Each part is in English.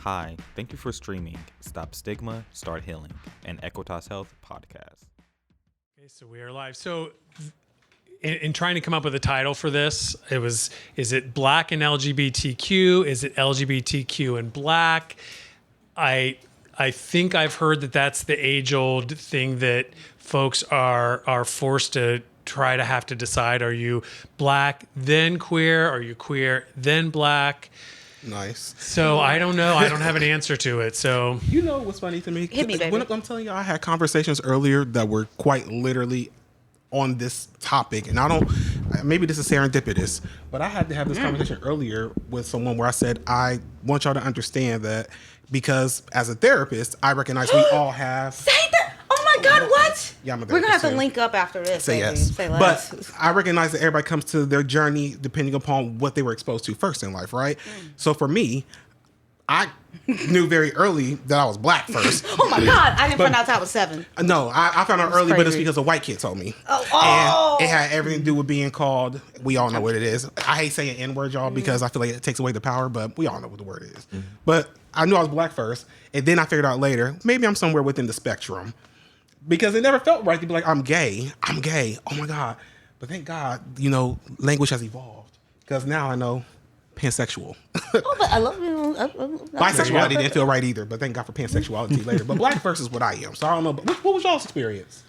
Hi, thank you for streaming Stop Stigma, Start Healing, an Equitas Health podcast. Okay, so we are live. So in trying to come up with a title for this, is it Black and LGBTQ? Is it LGBTQ and Black? I think I've heard that that's the age-old thing that folks are forced to try to have to decide. Are you Black, then queer? Are you queer, then Black? Nice. So I don't know. I don't have an answer to it. So You know what's funny to me? Hit me, baby. When I'm telling you, I had conversations earlier that were quite literally on this topic, and I don't. Maybe this is serendipitous, but I had to have this conversation earlier with someone where I said I want y'all to understand that because as a therapist, I recognize we all have. Say that. Oh my God, what? Yeah, I'm a We're gonna have therapist, to link up after this. Say baby. yes. Say less. But I recognize that everybody comes to their journey depending upon what they were exposed to first in life, right? So for me, I knew very early that I was Black first. Oh my God, I didn't find out till I was 7. No, I found out early, but it's crazy. because a white kid told me. Oh. And it had everything to do with being called, we all know what it is. I hate saying N-word, y'all, because I feel like it takes away the power, but we all know what the word is. But I knew I was Black first, and then I figured out later, maybe I'm somewhere within the spectrum. Because it never felt right to be like, I'm gay. Oh my God. But thank God, language has evolved. Because now I know pansexual. Oh, but I love you. Bisexuality didn't feel right either, but thank God for pansexuality later. But Black first is what I am. So I don't know. But what was y'all's experience?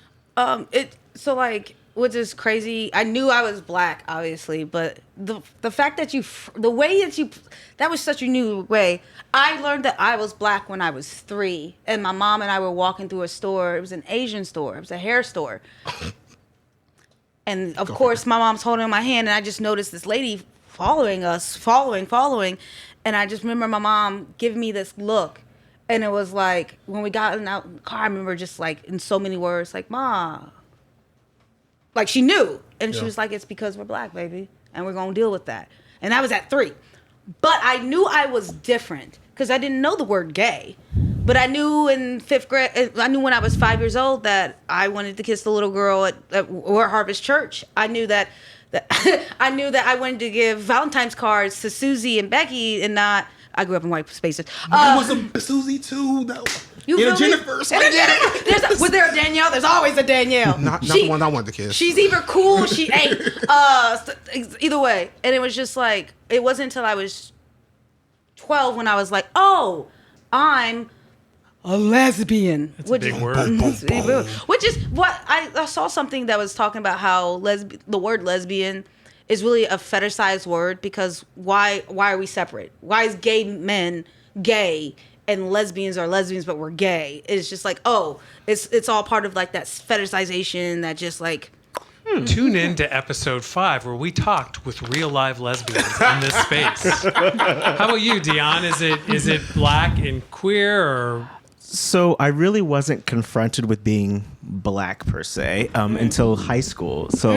Which is crazy. I knew I was Black, obviously, but the fact that the way that that was such a new way. I learned that I was Black when I was 3, and my mom and I were walking through a store. It was an Asian store. It was a hair store. And of course, my mom's holding my hand, and I just noticed this lady following us, following. And I just remember my mom giving me this look. And it was like, when we got out in the car, I remember just like in so many words, like, Ma. Like she knew. And she was like, it's because we're Black, baby. And we're going to deal with that. And that was at 3. But I knew I was different because I didn't know the word gay. But I knew in 5th grade, I knew when I was 5 years old that I wanted to kiss the little girl at Harvest Church. I knew that I knew that I wanted to give Valentine's cards to Susie and Becky and not. I grew up in white spaces. I was a Susie too. You and feel me? Jennifer. Was there a Danielle? There's always a Danielle. Not the one I wanted to kiss. She's either cool, she ain't. Either way. And it was just like, it wasn't until I was 12 when I was like, oh, I'm a lesbian. that's a big word. Which is what I saw something that was talking about how the word lesbian is really a fetishized word because why are we separate? Why is gay men gay and lesbians are lesbians but we're gay? It's just like, oh, it's all part of like that fetishization that just like. Tune in to episode 5 where we talked with real live lesbians in this space. How about you, Dion? Is it Black and queer or? So I really wasn't confronted with being Black per se until high school. So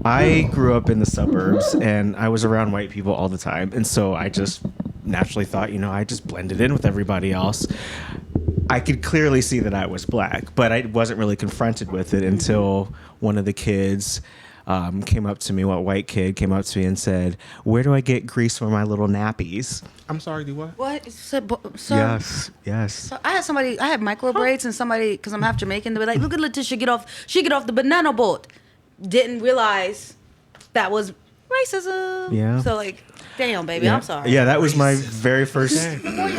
I grew up in the suburbs and I was around white people all the time. And so I just naturally thought, I just blended in with everybody else. I could clearly see that I was Black, but I wasn't really confronted with it until one of the kids came up to me, a white kid came up to me and said, "Where do I get grease for my little nappies?" I'm sorry, do what? What? So Yes. So I had micro braids and somebody, because I'm half Jamaican, they were like, look at Letitia she get off the banana boat. Didn't realize that was racism. Yeah. So like, damn, baby, I'm sorry. Yeah, that was my very first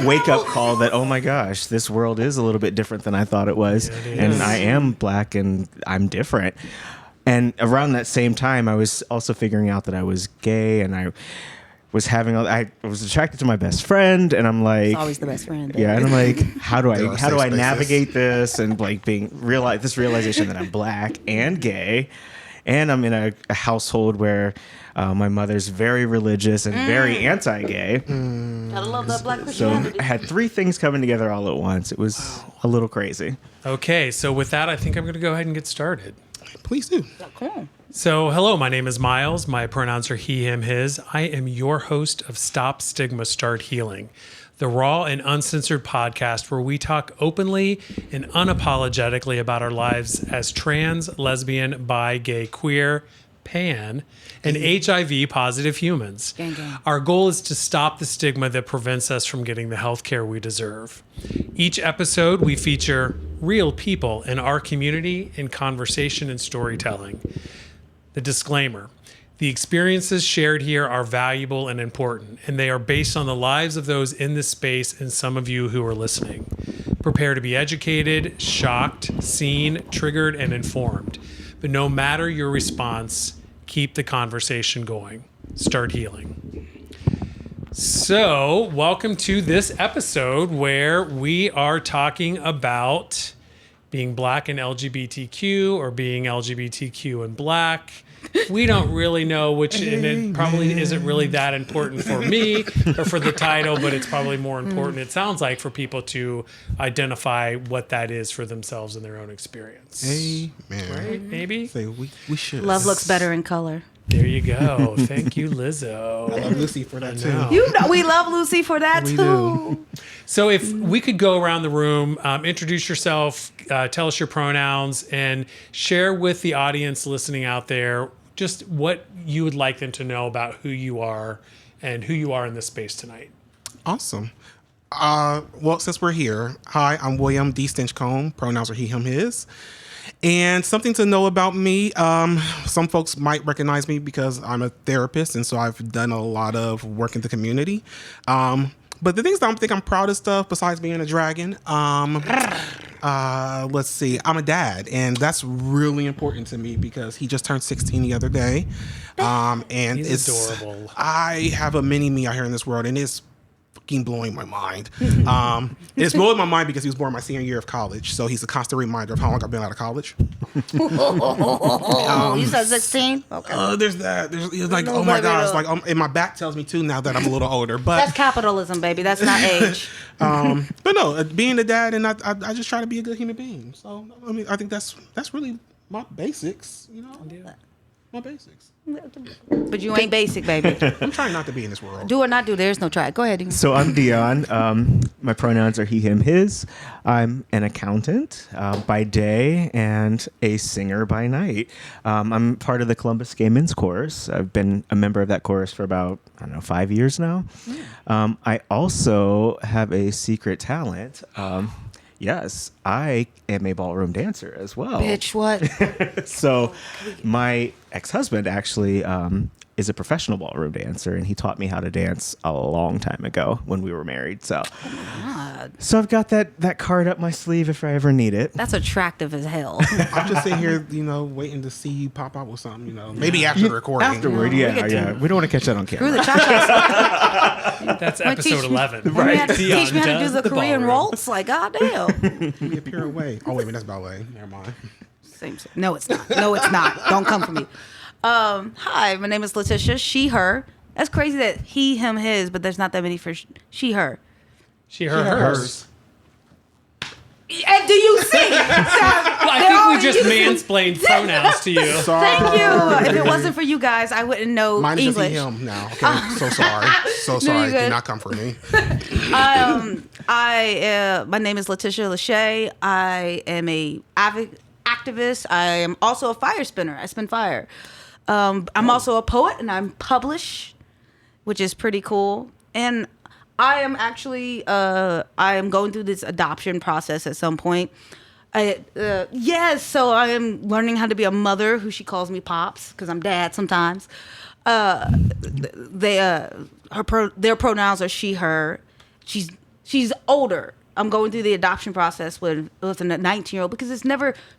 wake-up call that, oh my gosh, this world is a little bit different than I thought it was. Yeah, it and is. I am Black and I'm different. And around that same time, I was also figuring out that I was gay and I was attracted to my best friend, and I'm like, It's always the best friend. Baby. yeah, and I'm like, how do I spaces. navigate this and like this realization that I'm Black and gay, and I'm in a household where my mother's very religious and very anti-gay. Gotta love that Black So Christianity. I had 3 things coming together all at once. It was a little crazy. Okay, so with that, I think I'm going to go ahead and get started. Please do. Come on. So, hello, my name is Miles. My pronouns are he, him, his. I am your host of Stop Stigma, Start Healing, the raw and uncensored podcast where we talk openly and unapologetically about our lives as trans, lesbian, bi, gay, queer, pan, and HIV positive humans. Gang, gang. Our goal is to stop the stigma that prevents us from getting the health care we deserve. Each episode, we feature real people in our community in conversation and storytelling. The disclaimer: the experiences shared here are valuable and important, and they are based on the lives of those in this space and some of you who are listening. Prepare to be educated, shocked, seen, triggered, and informed. But no matter your response, keep the conversation going. Start healing. So, welcome to this episode where we are talking about being Black and LGBTQ, or being LGBTQ and Black. We don't really know which, and it probably isn't really that important for me or for the title, but it's probably more important, it sounds like, for people to identify what that is for themselves in their own experience. Amen. Right? Maybe? Say we should. Love looks better in color. There you go. Thank you, Lizzo. I love Lucy for that know. too. You know, we love Lucy for that We too. do. So if we could go around the room, introduce yourself, tell us your pronouns, and share with the audience listening out there just what you would like them to know about who you are and who you are in this space tonight. Awesome. Well, since we're here, hi, I'm William D. Stinchcomb. Pronouns are he, him, his. And something to know about me, some folks might recognize me because I'm a therapist, and so I've done a lot of work in the community. But the things that I think I'm proudest of, besides being a dragon, let's see, I'm a dad, and that's really important to me because he just turned 16 the other day. And He's it's adorable. I have a mini me out here in this world, and it's fucking blowing my mind. It's blowing my mind because he was born my senior year of college, so he's a constant reminder of how long I've been out of college. You said 16? Okay. There's that. It's like, No, oh my baby, gosh, no. like, and my back tells me too now that I'm a little older. But That's capitalism, baby. That's not age. but no, being a dad, and I just try to be a good human being. So I mean, I think that's really my basics. You know, my basics. But you ain't basic, baby. I'm trying not to be in this world. Do or not do, there's no try. Go ahead. So I'm Dion. My pronouns are he, him, his. I'm an accountant by day and a singer by night. I'm part of the Columbus Gay Men's Chorus. I've been a member of that chorus for about, 5 years now. I also have a secret talent. Yes, I am a ballroom dancer as well. Bitch, what? So my ex-husband actually is a professional ballroom dancer, and he taught me how to dance a long time ago when we were married. So, so I've got that card up my sleeve if I ever need it. That's attractive as hell. I'm just sitting here, waiting to see you pop out with something. Maybe after the recording. Afterward, we yeah. could We don't want to catch that on Screw camera. the cha-cha. That's Wanna episode teach me- 11. You have to Dion teach me how to do does the Korean ballroom. waltz. Like, goddamn. Be a pure way. Oh wait a minute, that's ballet. Never mind. Same. No, it's not. No, it's not. Don't come for me. Hi, my name is Letitia. She, her. That's crazy that he, him, his, but there's not that many for she, her. She, her, hers. And do you see? I think we just mansplained pronouns to you. Sorry. Thank you. If it wasn't for you guys, I wouldn't know Mine is just English. he, him now. Okay, so sorry. So sorry. good. Do not come for me. My name is Letitia Lachey. I am a activist. I am also a fire spinner. I spin fire. I'm also a poet, and I'm published, which is pretty cool. And I am actually I am going through this adoption process at some point. Yes, so I am learning how to be a mother, who she calls me Pops, because I'm dad sometimes. Their pronouns are she, her. She's older. I'm going through the adoption process with a 19-year-old because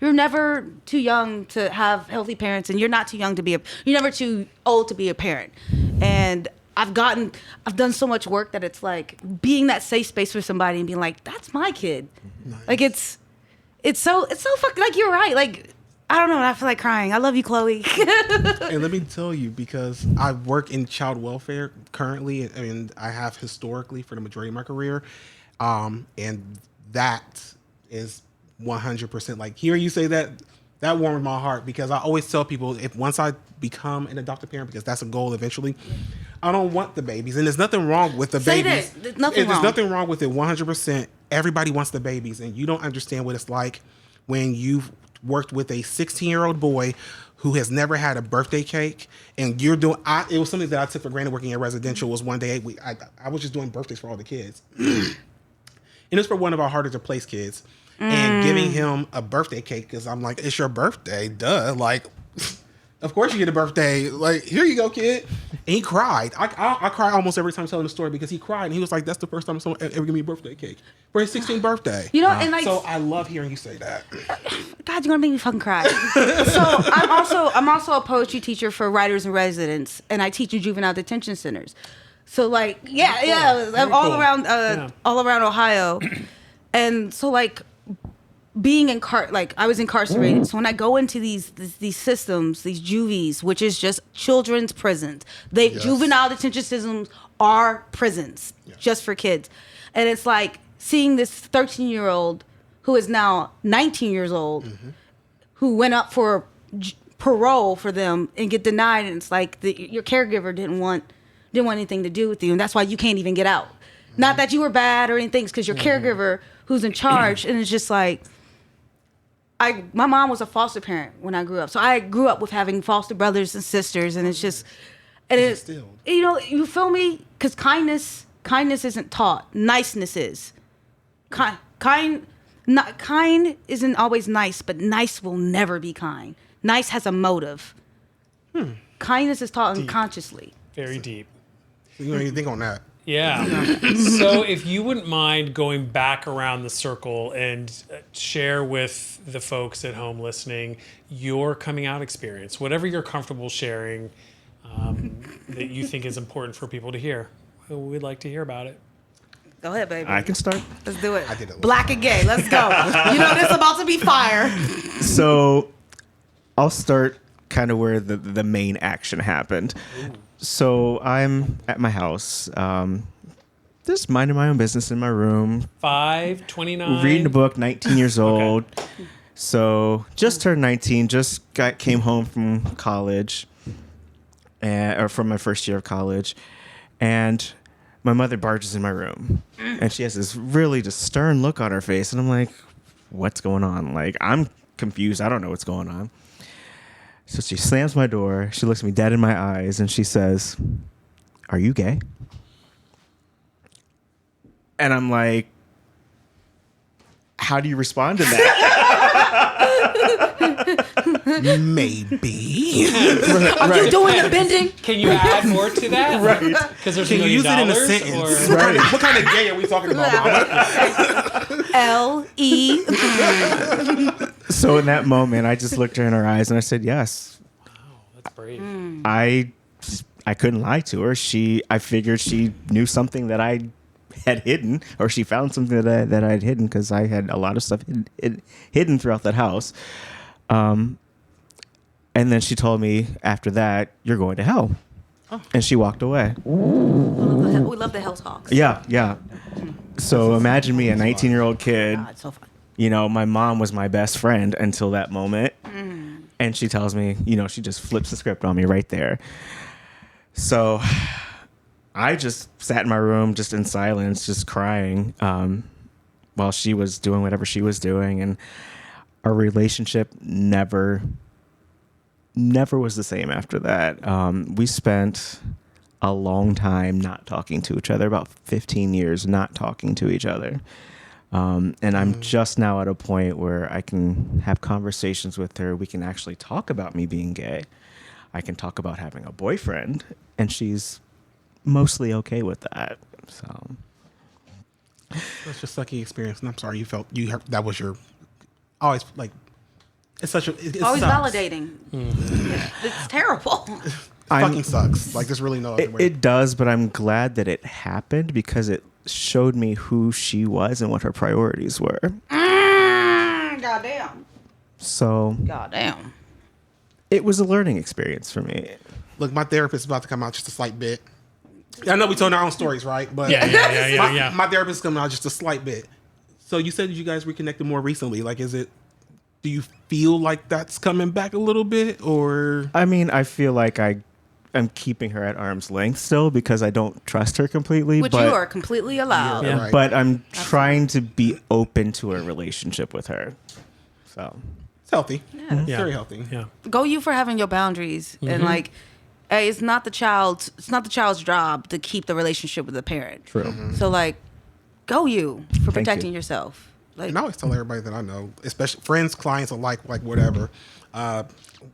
you're never too young to have healthy parents, and you're not too young to you're never too old to be a parent. And I've done so much work that it's like being that safe space for somebody and being like, that's my kid. Nice. Like it's so fucking, like, you're right. Like, I don't know. I feel like crying. I love you, Chloe. And let me tell you, because I work in child welfare currently, and I have historically for the majority of my career. And that is 100%, like, hearing you say that warmed my heart, because I always tell people, if once I become an adoptive parent, because that's a goal eventually, I don't want the babies. And there's nothing wrong with the babies. There's nothing wrong. There's nothing wrong with it. 100%. Everybody wants the babies, and you don't understand what it's like when you've worked with a 16-year-old boy who has never had a birthday cake, and you're doing, it was something that I took for granted working at residential. Was one day I was just doing birthdays for all the kids, and it's for one of our harder to place kids, and giving him a birthday cake because I'm like, it's your birthday, duh, like. Of course you get a birthday. Like, here you go, kid. And he cried. I cry almost every time telling the story because he cried. And he was like, that's the first time someone ever gave me a birthday cake for his 16th birthday. You know, and like, so I love hearing you say that. God, you're gonna make me fucking cry. So I'm also a poetry teacher for writers in residence, and I teach in juvenile detention centers. So like, I'm all around Ohio, and so like, being I was incarcerated. So when I go into these systems, these juvies, which is just children's prisons, juvenile detention systems are prisons just for kids. And it's like seeing this 13-year-old who is now 19 years old, who went up for parole for them and get denied. And it's like your caregiver didn't want anything to do with you. And that's why you can't even get out. Not that you were bad or anything, it's because your caregiver who's in charge. And it's just like, my mom was a foster parent when I grew up. So I grew up with having foster brothers and sisters, and it's just, and it's, you know, you feel me? Because kindness isn't taught. Niceness is. Kind isn't always nice, but nice will never be kind. Nice has a motive. Kindness is taught unconsciously. Very deep. You don't even think on that. Yeah. So if you wouldn't mind going back around the circle and share with the folks at home listening your coming out experience, whatever you're comfortable sharing that you think is important for people to hear. We'd like to hear about it. Go ahead, baby. I can start. Let's do it. I did it. Black and gay. Let's go. You know this about to be fire. So I'll start kind of where the main action happened. Ooh. So I'm at my house, just minding my own business in my room. 5:29. Reading a book, 19 years old. Okay. So just turned 19, came home from college, or from my first year of college. And my mother barges in my room. And she has this really just stern look on her face. And I'm like, what's going on? Like, I'm confused. I don't know what's going on. So she slams my door. She looks me dead in my eyes, and she says, "Are you gay?" And I'm like, how do you respond to that? Maybe. Are you doing the bending? Can you add more to that? Right. Because there's Can you use it in a sentence? Right. What kind of gay are we talking about, Mama? L-E. So in that moment, I just looked her in her eyes and I said, yes. Wow, that's brave. I couldn't lie to her. I figured she knew something that I had hidden, or she found something that I had hidden, because I had a lot of stuff hidden throughout that house. And then she told me after that, "You're going to hell." Oh. And she walked away. We love the hell talks. Yeah. So imagine me, a 19-year-old kid. God, it's so fun. You know, my mom was my best friend until that moment. And she tells me, you know, she just flips the script on me right there. So I just sat in my room, just in silence, just crying, while she was doing whatever she was doing. And our relationship never was the same after that. We spent a long time not talking to each other, about 15 years not talking to each other. And I'm just now at a point where I can have conversations with her. We can actually talk about me being gay. I can talk about having a boyfriend, and she's mostly okay with that. So that's just sucky experience. And I'm sorry that was your always like. It's such a it always sucks. Validating. It's terrible. Fucking sucks. Like, there's really no other way. It does, but I'm glad that it happened because it showed me who she was and what her priorities were. Goddamn. So. Goddamn. It was a learning experience for me. Look, my therapist is about to come out just a slight bit. I know we told our own stories, right? But yeah. My therapist is coming out just a slight bit. So you said that you guys reconnected more recently. Like, do you feel like that's coming back a little bit, or? I mean, I feel like I'm keeping her at arm's length still because I don't trust her completely. Which you are completely allowed. Yeah. Right. But I'm trying to be open to a relationship with her. So healthy. Yeah. It's very healthy. Yeah. Go you for having your boundaries and like, hey, it's not the child's job to keep the relationship with the parent. True. So like, go you for Thank protecting you. yourself. Like, And I always tell everybody that I know, especially friends, clients alike, like whatever.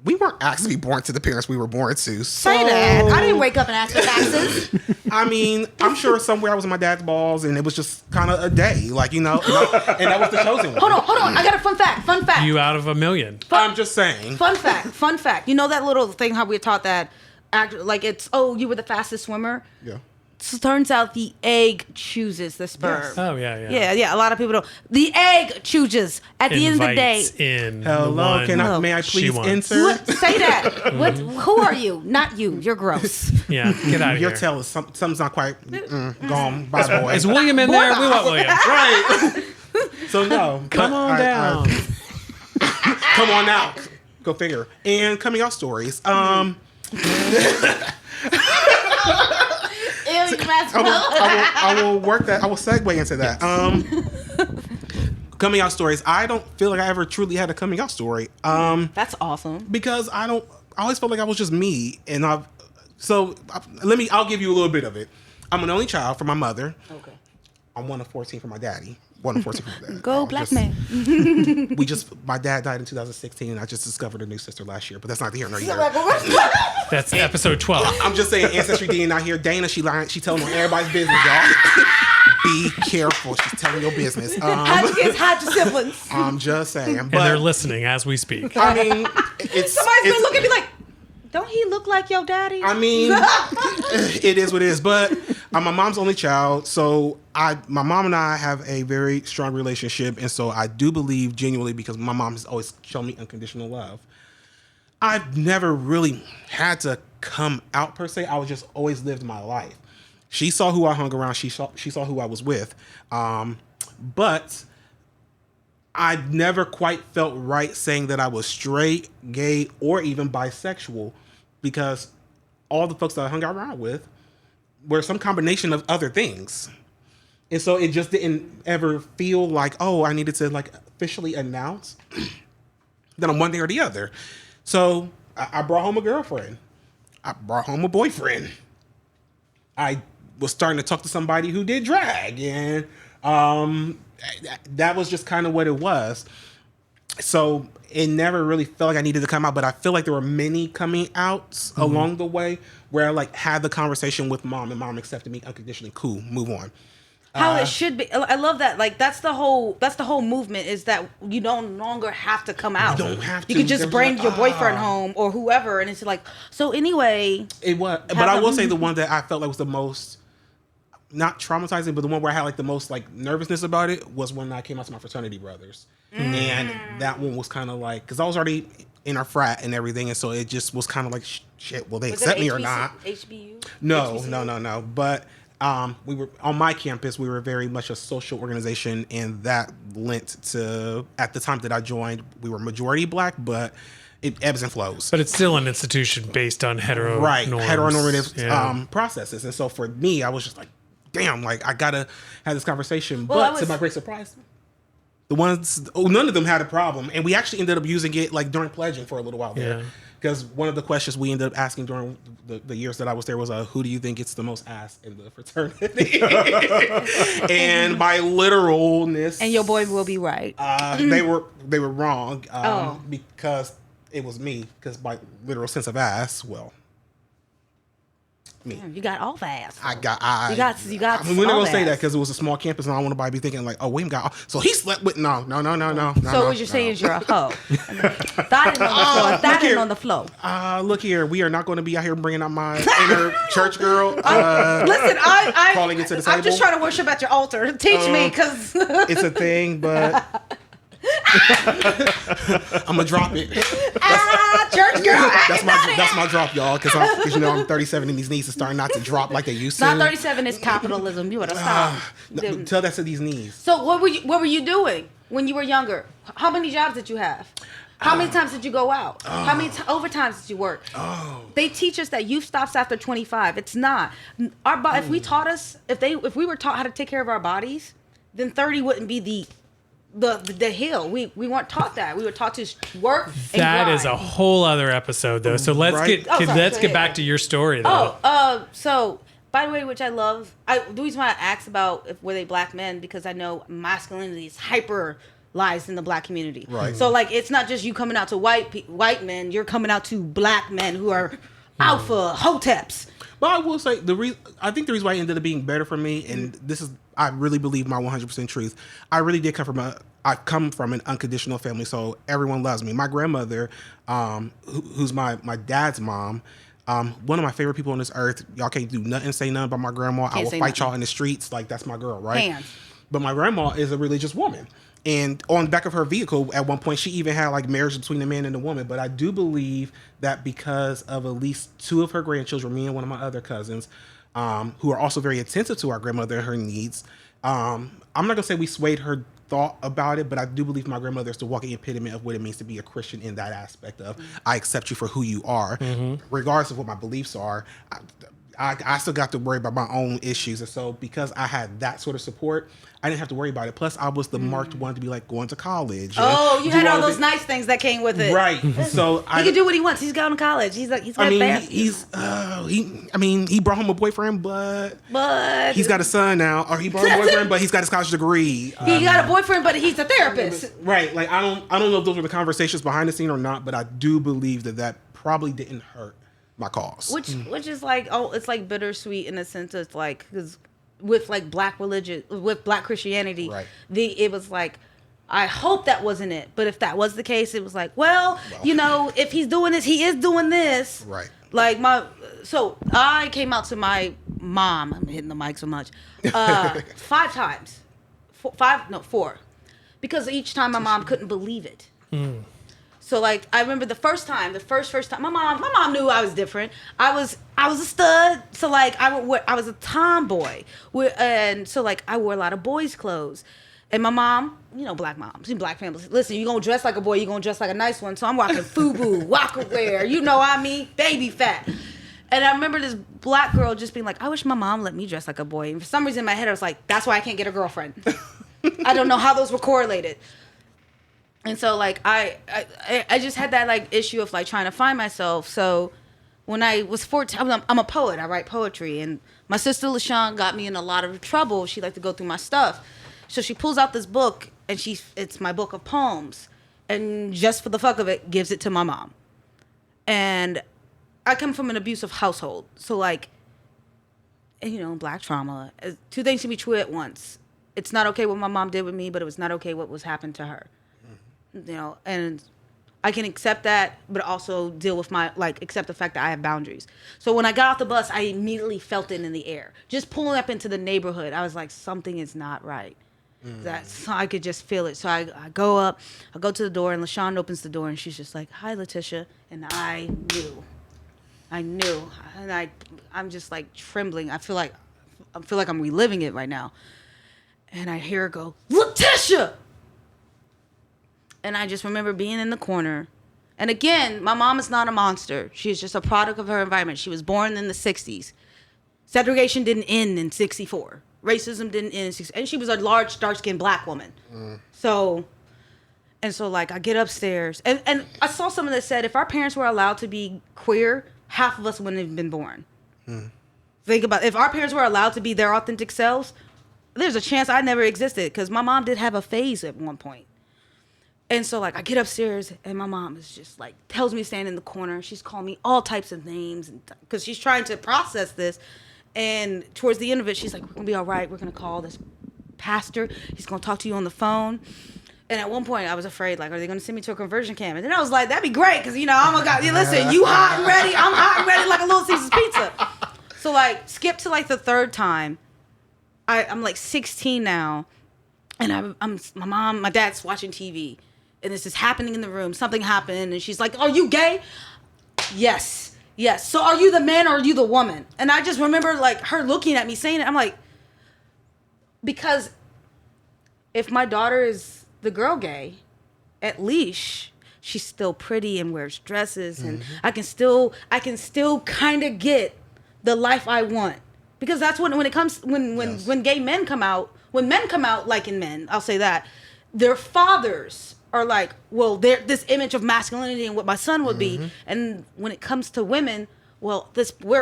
We weren't actually born to the parents we were born to. say that. I didn't wake up and ask for taxes. I mean, I'm sure somewhere I was in my dad's balls, and it was just kind of a day, like, and that was the chosen one. Hold on. I got a fun fact. You out of a million. I'm just saying. Fun fact. You know that little thing how we were taught that, like it's, oh, you were the fastest swimmer? Yeah. So turns out the egg chooses the sperm. Yes. Oh, yeah. Yeah. A lot of people don't. The egg chooses. At the end of the day. Invites in the Hello, one may I she please wants. insert? Say that. Who are you? Not you. You're gross. Yeah, get out of Your here. tail is something's not quite gone. Bye, boy. Is William in there? We want William. Right. So no. Come on down. Come on out. Go figure. And coming out stories. I will work that. I will segue into that. Coming out stories. I don't feel like I ever truly had a coming out story. That's awesome. Because I always felt like I was just me, and I'll give you a little bit of it. I'm an only child from my mother. Okay. I'm one of 14 from my daddy. One of 14 from my dad. Go black man. My dad died in 2016, and I just discovered a new sister last year, but that's not the here nor there. That's episode 12. I'm just saying, Ancestry DNA here. Dana, she telling on everybody's business, y'all. Be careful. She's telling your business. How'd you get hide your siblings? I'm just saying. And they're But, listening as we speak. I mean, it's... Somebody's gonna look at me like, don't he look like your daddy? I mean, it is what it is. But I'm my mom's only child, so my mom and I have a very strong relationship, and so I do believe genuinely, because my mom has always shown me unconditional love. I've never really had to come out per se. I was just always lived my life. She saw who I hung around. She saw who I was with, but I never quite felt right saying that I was straight, gay, or even bisexual, because all the folks that I hung out around with were some combination of other things. And so it just didn't ever feel like, oh, I needed to like officially announce that I'm one thing or the other. So I brought home a girlfriend. I brought home a boyfriend. I was starting to talk to somebody who did drag, and that was just kind of what it was. So it never really felt like I needed to come out, but I feel like there were many coming outs along the way where I like had the conversation with mom, and mom accepted me unconditionally. Cool, move on. How it should be. I love that. Like that's the whole movement, is that you no longer have to come out. You don't have to. You can just There's bring like, your boyfriend home or whoever, and it's like, so anyway. It was, but I will say the one that I felt like was the most, not traumatizing, but the one where I had like the most like nervousness about it was when I came out to my fraternity brothers. And that one was kind of like, because I was already in our frat and everything, and so it just was kind of like, shit, will they accept me or not? HBU? No. But we were on my campus. We were very much a social organization, and that lent to, at the time that I joined, we were majority black, but it ebbs and flows. But it's still an institution based on heteronormative processes. And so for me, I was just like, damn, like I gotta have this conversation. But to my great surprise, none of them had a problem, and we actually ended up using it like during pledging for a little while there. Yeah. Because one of the questions we ended up asking during the years that I was there was, who do you think gets the most ass in the fraternity? And by literalness, And your boy will be right. they were wrong because it was me. Because by literal sense of ass, well, me. You got all fast. You got. You got. I mean, we're not all gonna say that fast. because it was a small campus, and I don't want nobody to be thinking like, "Oh, William got." All. So he slept with no. So what you're saying is you're a hoe. Thotting on the floor. Look here, we are not going to be out here bringing out my inner church girl. Listen, I calling it to the I'm just table. trying to worship at your altar. Teach me, because It's a thing, but I'm gonna drop it. church girl. That's my drop, y'all. Because I'm 37 and these knees are starting not to drop like they used to. Not 37 is capitalism. You better stop. Tell that to these knees. So what were you doing when you were younger? How many jobs did you have? How many times did you go out? How many overtimes did you work? They teach us that youth stops after 25. It's not. If we were taught how to take care of our bodies, then 30 wouldn't be the the hill. We weren't taught that. We were taught to work. That and is a grind. whole other episode, though. So let's Right. get let's get back to your story, though. So by the way, which I love, the reason why I asked about if were they black men, because I know masculinity is hyperalized in the black community. Right. So like, it's not just you coming out to white men. You're coming out to black men who are alpha hoteps. But I will say I think the reason why it ended up being better for me, and this is, I really believe my 100% truth. I really did I come from an unconditional family, so everyone loves me. My grandmother, who's my dad's mom, one of my favorite people on this earth. Y'all can't do nothing, say nothing about my grandma. I will fight y'all in the streets. Like, that's my girl, right? Hands. But my grandma is a religious woman. And on the back of her vehicle, at one point, she even had like marriage between the man and the woman. But I do believe that because of at least 2 of her grandchildren, me and one of my other cousins, who are also very attentive to our grandmother and her needs, I'm not going to say we swayed her thought about it, but I do believe my grandmother is the walking epitome of what it means to be a Christian in that aspect of I accept you for who you are, regardless of what my beliefs are. I still got to worry about my own issues. And so because I had that sort of support, I didn't have to worry about it. Plus, I was the marked one to be like going to college. Oh, you had all those nice things that came with it. Right. So he can do what he wants. He's going to college. He's got he brought home a boyfriend, but but he's got a son now. Or he brought home a boyfriend, but he's got his college degree. he got a boyfriend, but he's a therapist. Right. Like, I don't know if those were the conversations behind the scene or not, but I do believe that probably didn't hurt my cause. Which is like, it's like bittersweet in a sense. It's like, because with like black religion, with black Christianity, Right. It was like, I hope that wasn't it. But if that was the case, it was like, well, if he's doing this, he is doing this. Right. Like so I came out to my mom. I'm hitting the mic so much. 5 times, 4, because each time my mom couldn't believe it. So like, I remember the first time, my mom knew I was different. I was a stud. So like, I was a tomboy. And so like, I wore a lot of boys' clothes. And my mom, black moms in black families, listen, you gonna dress like a boy, you gonna dress like a nice one. So I'm rocking FUBU, Waka wear, baby fat. And I remember this black girl just being like, I wish my mom let me dress like a boy. And for some reason in my head, I was like, that's why I can't get a girlfriend. I don't know how those were correlated. And so like, I just had that like issue of like trying to find myself. So when I was 14, I'm a poet. I write poetry. And my sister LaShawn got me in a lot of trouble. She liked to go through my stuff. So she pulls out this book, and it's my book of poems, and just for the fuck of it, gives it to my mom. And I come from an abusive household, so like, black trauma. 2 things can be true at once. It's not okay what my mom did with me, but it was not okay what was happened to her. And I can accept that, but also deal with accept the fact that I have boundaries. So when I got off the bus, I immediately felt it in the air. Just pulling up into the neighborhood, I was like, something is not right. I could just feel it. So I go up, I go to the door, and LaShawn opens the door, and she's just like, hi, Letitia. And I knew. And I'm just like trembling. I feel like I'm reliving it right now. And I hear her go, Letitia! And I just remember being in the corner. And again, my mom is not a monster. She's just a product of her environment. She was born in the 60s. Segregation didn't end in 64. Racism didn't end in 60. And she was a large, dark-skinned black woman. So like, I get upstairs. And I saw someone that said, if our parents were allowed to be queer, half of us wouldn't have been born. Think about it. If our parents were allowed to be their authentic selves, there's a chance I never existed, because my mom did have a phase at one point. And so, like, I get upstairs, and my mom is just, like, tells me to stand in the corner. She's calling me all types of names, because she's trying to process this. And towards the end of it, she's like, we're going to be all right. We're going to call this pastor. He's going to talk to you on the phone. And at one point, I was afraid, like, are they going to send me to a conversion camp? And then I was like, that'd be great, because, oh, my God, listen, you hot and ready. I'm hot and ready like a Little Caesar's pizza. So, like, skip to, like, the 3rd time. I'm, like, 16 now. And my dad's watching TV. And this is happening in the room. Something happened. And she's like, are you gay? Yes. So are you the man or are you the woman? And I just remember, like, her looking at me saying it. I'm like, because if my daughter is the girl gay, at least she's still pretty and wears dresses. And I can still kind of get the life I want. Because that's when it comes, when gay men come out, when men come out liking men, I'll say that, their fathers are like, well, they're this image of masculinity and what my son would be. And when it comes to women, well,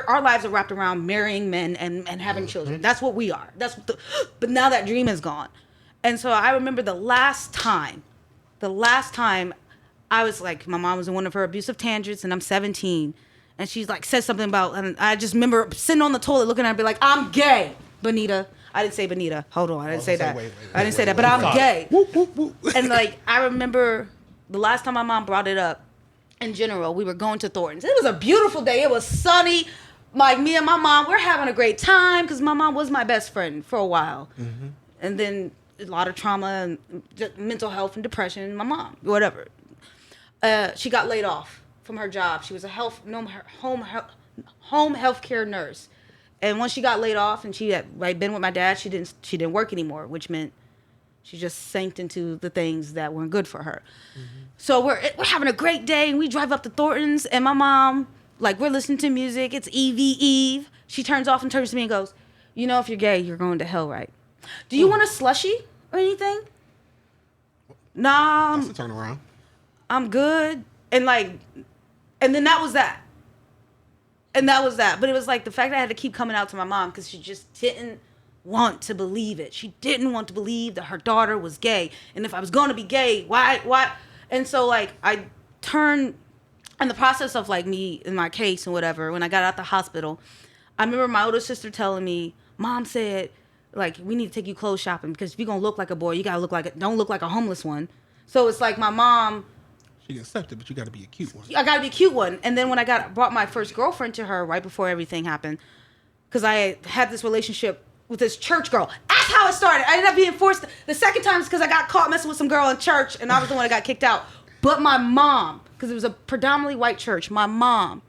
our lives are wrapped around marrying men and having children. That's what we are. But now that dream is gone. And so I remember the last time I was like, my mom was in one of her abusive tangents, and I'm 17. And she's like, said something about, and I just remember sitting on the toilet looking at her and be like, I'm gay, Bonita. I didn't say Bonita. Hold on. I didn't say that. I didn't say that, but I'm gay. And like, I remember the last time my mom brought it up, in general, we were going to Thornton's. It was a beautiful day. It was sunny. Like, me and my mom, we're having a great time because my mom was my best friend for a while. And then a lot of trauma and mental health and depression. My mom, whatever. She got laid off from her job. She was a home healthcare nurse. And once she got laid off and she had been with my dad, she didn't work anymore, which meant she just sank into the things that weren't good for her. So we're having a great day, and we drive up to Thornton's, and my mom, like, we're listening to music. It's Eve. She turns off and turns to me and goes, you know, if you're gay, you're going to hell, right? Do you want a slushie or anything? Nah. That's a turnaround. I'm good. And then that was that. But it was like the fact that I had to keep coming out to my mom because she just didn't want to believe it. She didn't want to believe that her daughter was gay. And if I was going to be gay, why? And so, like, I turned, in the process of, like, me in my case and whatever, when I got out the hospital, I remember my older sister telling me, Mom said, like, we need to take you clothes shopping because if you're going to look like a boy, you got to don't look like a homeless one. So it's like my mom... She accepted, but you got to be a cute one. I got to be a cute one. And then when I brought my first girlfriend to her right before everything happened, because I had this relationship with this church girl. That's how it started. I ended up being forced. The second time is because I got caught messing with some girl in church, and I was the one that got kicked out. But my mom, because it was a predominantly white church, my mom,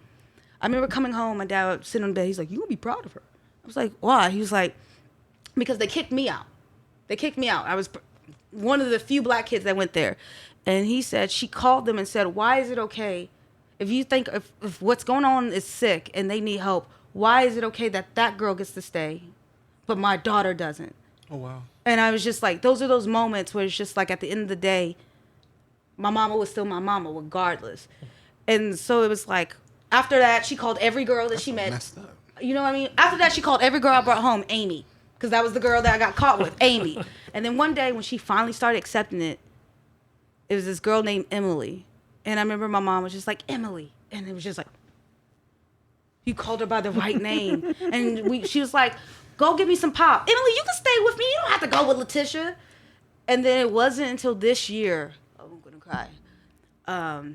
I remember coming home, my dad would sit on the bed. He's like, you gonna be proud of her. I was like, why? He was like, because they kicked me out. I was one of the few black kids that went there. And he said, she called them and said, why is it okay if you think if what's going on is sick and they need help, why is it okay that girl gets to stay, but my daughter doesn't? Oh, wow. And I was just like, those are those moments where it's just like at the end of the day, my mama was still my mama regardless. And so it was like, after that, she called every girl that she met. Messed up. You know what I mean? After that, she called every girl I brought home Amy, because that was the girl that I got caught with, Amy. And then one day when she finally started accepting it, it was this girl named Emily. And I remember my mom was just like, Emily. And it was just like, you called her by the right name. And she was like, go get me some pop. Emily, you can stay with me. You don't have to go with Letitia. And then it wasn't until this year. Oh, I'm going to cry. No,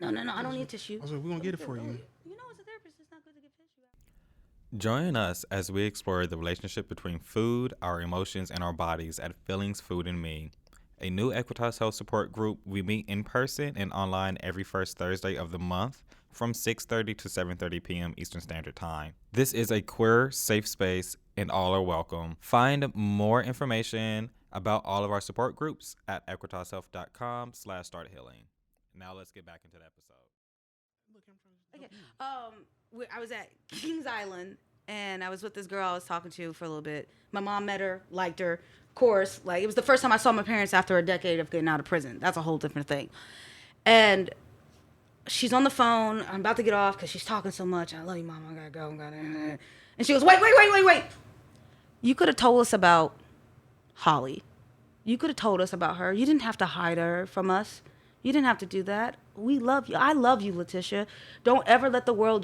I don't need tissue. I was like, we're going to get it for you. You know, as a therapist, it's not good to get tissue. Join us as we explore the relationship between food, our emotions, and our bodies at Feelings, Food, and Me, a new Equitas Health support group. We meet in person and online every first Thursday of the month from 6:30 to 7:30 p.m. Eastern Standard Time. This is a queer, safe space, and all are welcome. Find more information about all of our support groups at equitashealth.com/starthealing. Now let's get back into the episode. Okay. I was at Kings Island, and I was with this girl I was talking to for a little bit. My mom met her, liked her. Of course, like, it was the first time I saw my parents after a decade of getting out of prison. That's a whole different thing. And she's on the phone. I'm about to get off because she's talking so much. I love you, Mom. I gotta go. And she goes, wait. You could have told us about Holly. You could have told us about her. You didn't have to hide her from us. You didn't have to do that. We love you. I love you, Letitia. Don't ever let the world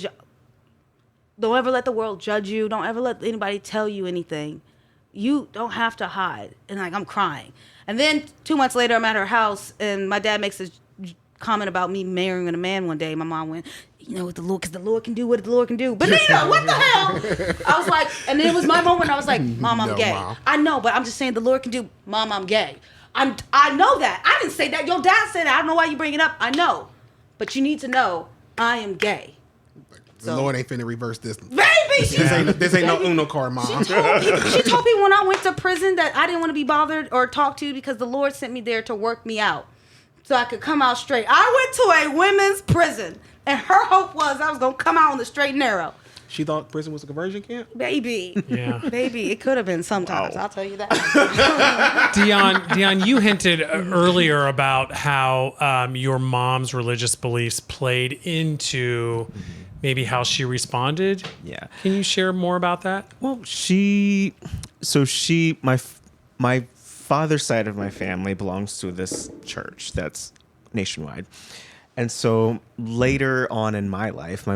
judge you. Don't ever let anybody tell you anything. You don't have to hide. And like, I'm crying. And then 2 months later, I'm at her house, and my dad makes a comment about me marrying a man one day. My mom went, you know what because the Lord can do what the Lord can do. Bonita, what the hell? I was like, and then it was my moment. I was like, Mom, I'm gay. Mom. I know, but I'm just saying the Lord can do. Mom, I'm gay. I know that. I didn't say that. Your dad said that. I don't know why you bring it up. I know. But you need to know I am gay. The Lord ain't finna reverse this. Baby! This ain't no Uno card, Mom. She told me when I went to prison that I didn't want to be bothered or talked to because the Lord sent me there to work me out so I could come out straight. I went to a women's prison, and her hope was I was going to come out on the straight and narrow. She thought prison was a conversion camp? Baby. Yeah. Baby, it could have been sometimes. I'll tell you that. Dion, you hinted earlier about how your mom's religious beliefs played into maybe how she responded. Yeah. Can you share more about that? Well, my father's side of my family belongs to this church that's nationwide. And so later on in my life,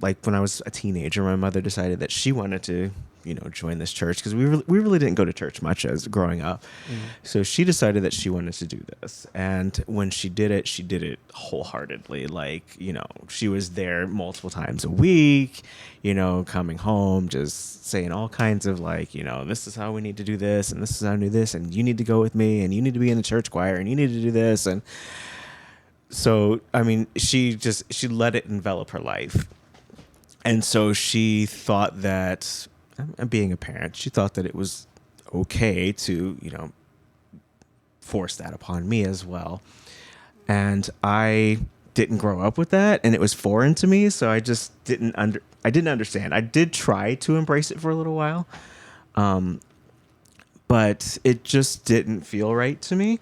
like when I was a teenager, my mother decided that she wanted to, join this church because we really didn't go to church much as growing up. So she decided that she wanted to do this. And when she did it wholeheartedly. Like, she was there multiple times a week, coming home, just saying all kinds of like, this is how we need to do this. And this is how we do this. And you need to go with me. And you need to be in the church choir. And you need to do this. And so, I mean, she let it envelop her life. And so she thought that, being a parent, she thought that it was okay to, force that upon me as well. And I didn't grow up with that, and it was foreign to me, so I just didn't understand. I did try to embrace it for a little while, but it just didn't feel right to me.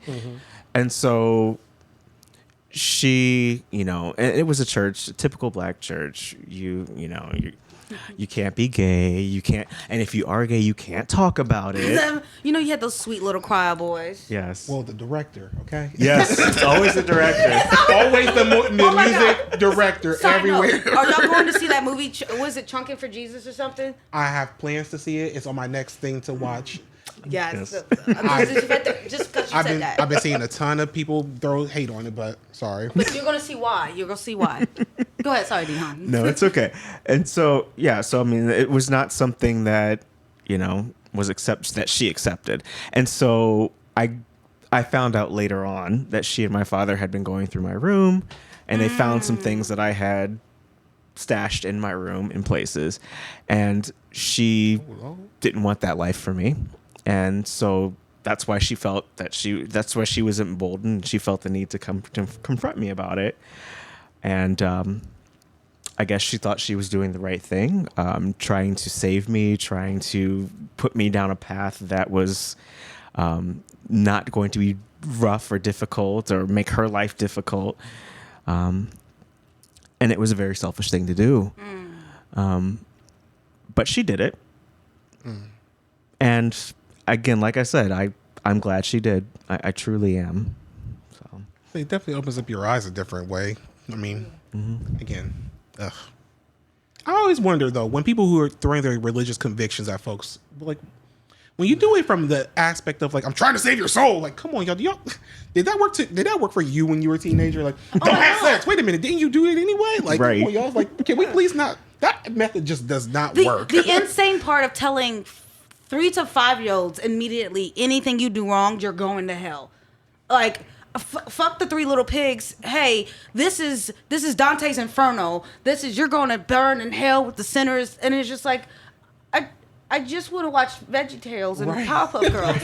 And so she, and it was a church, a typical black church. You can't be gay. You can't, and if you are gay, you can't talk about it. You had those sweet little choir boys. Yes. Well, the director, okay? Yes, it's always the director. Always the my music God. director Side everywhere. note, are y'all going to see that movie? Was it Chunking for Jesus or something? I have plans to see it. It's on my next thing to watch. Yes. Yes. Just because you said that. I've been seeing a ton of people throw hate on it, but sorry. But you're going to see why. You're going to see why. Go ahead. Sorry, Dion. No, it's okay. And so, I mean, it was not something that, that she accepted. And so I found out later on that she and my father had been going through my room, and they found some things that I had stashed in my room in places, and she didn't want that life for me. And so that's why she felt that's why she was emboldened. She felt the need to come to confront me about it. And I guess she thought she was doing the right thing, trying to save me, trying to put me down a path that was not going to be rough or difficult or make her life difficult. And it was a very selfish thing to do. But she did it. And again, like I said, I'm glad she did. I truly am. So It definitely opens up your eyes a different way. I mean, again, ugh. I always wonder, though, when people who are throwing their religious convictions at folks, like, when you do it from the aspect of, like, I'm trying to save your soul, like, come on, y'all, did that work for you when you were a teenager? Like, don't have sex. Wait a minute, didn't you do it anyway? Like, right. Come on, y'all. Like, can we please not? That method just does not work. The insane part of telling 3 to 5-year-olds immediately anything you do wrong, you're going to hell. Like, fuck the 3 little pigs. Hey, this is Dante's Inferno. You're going to burn in hell with the sinners. And it's just like, I just want to watch VeggieTales and Powerpuff Girls.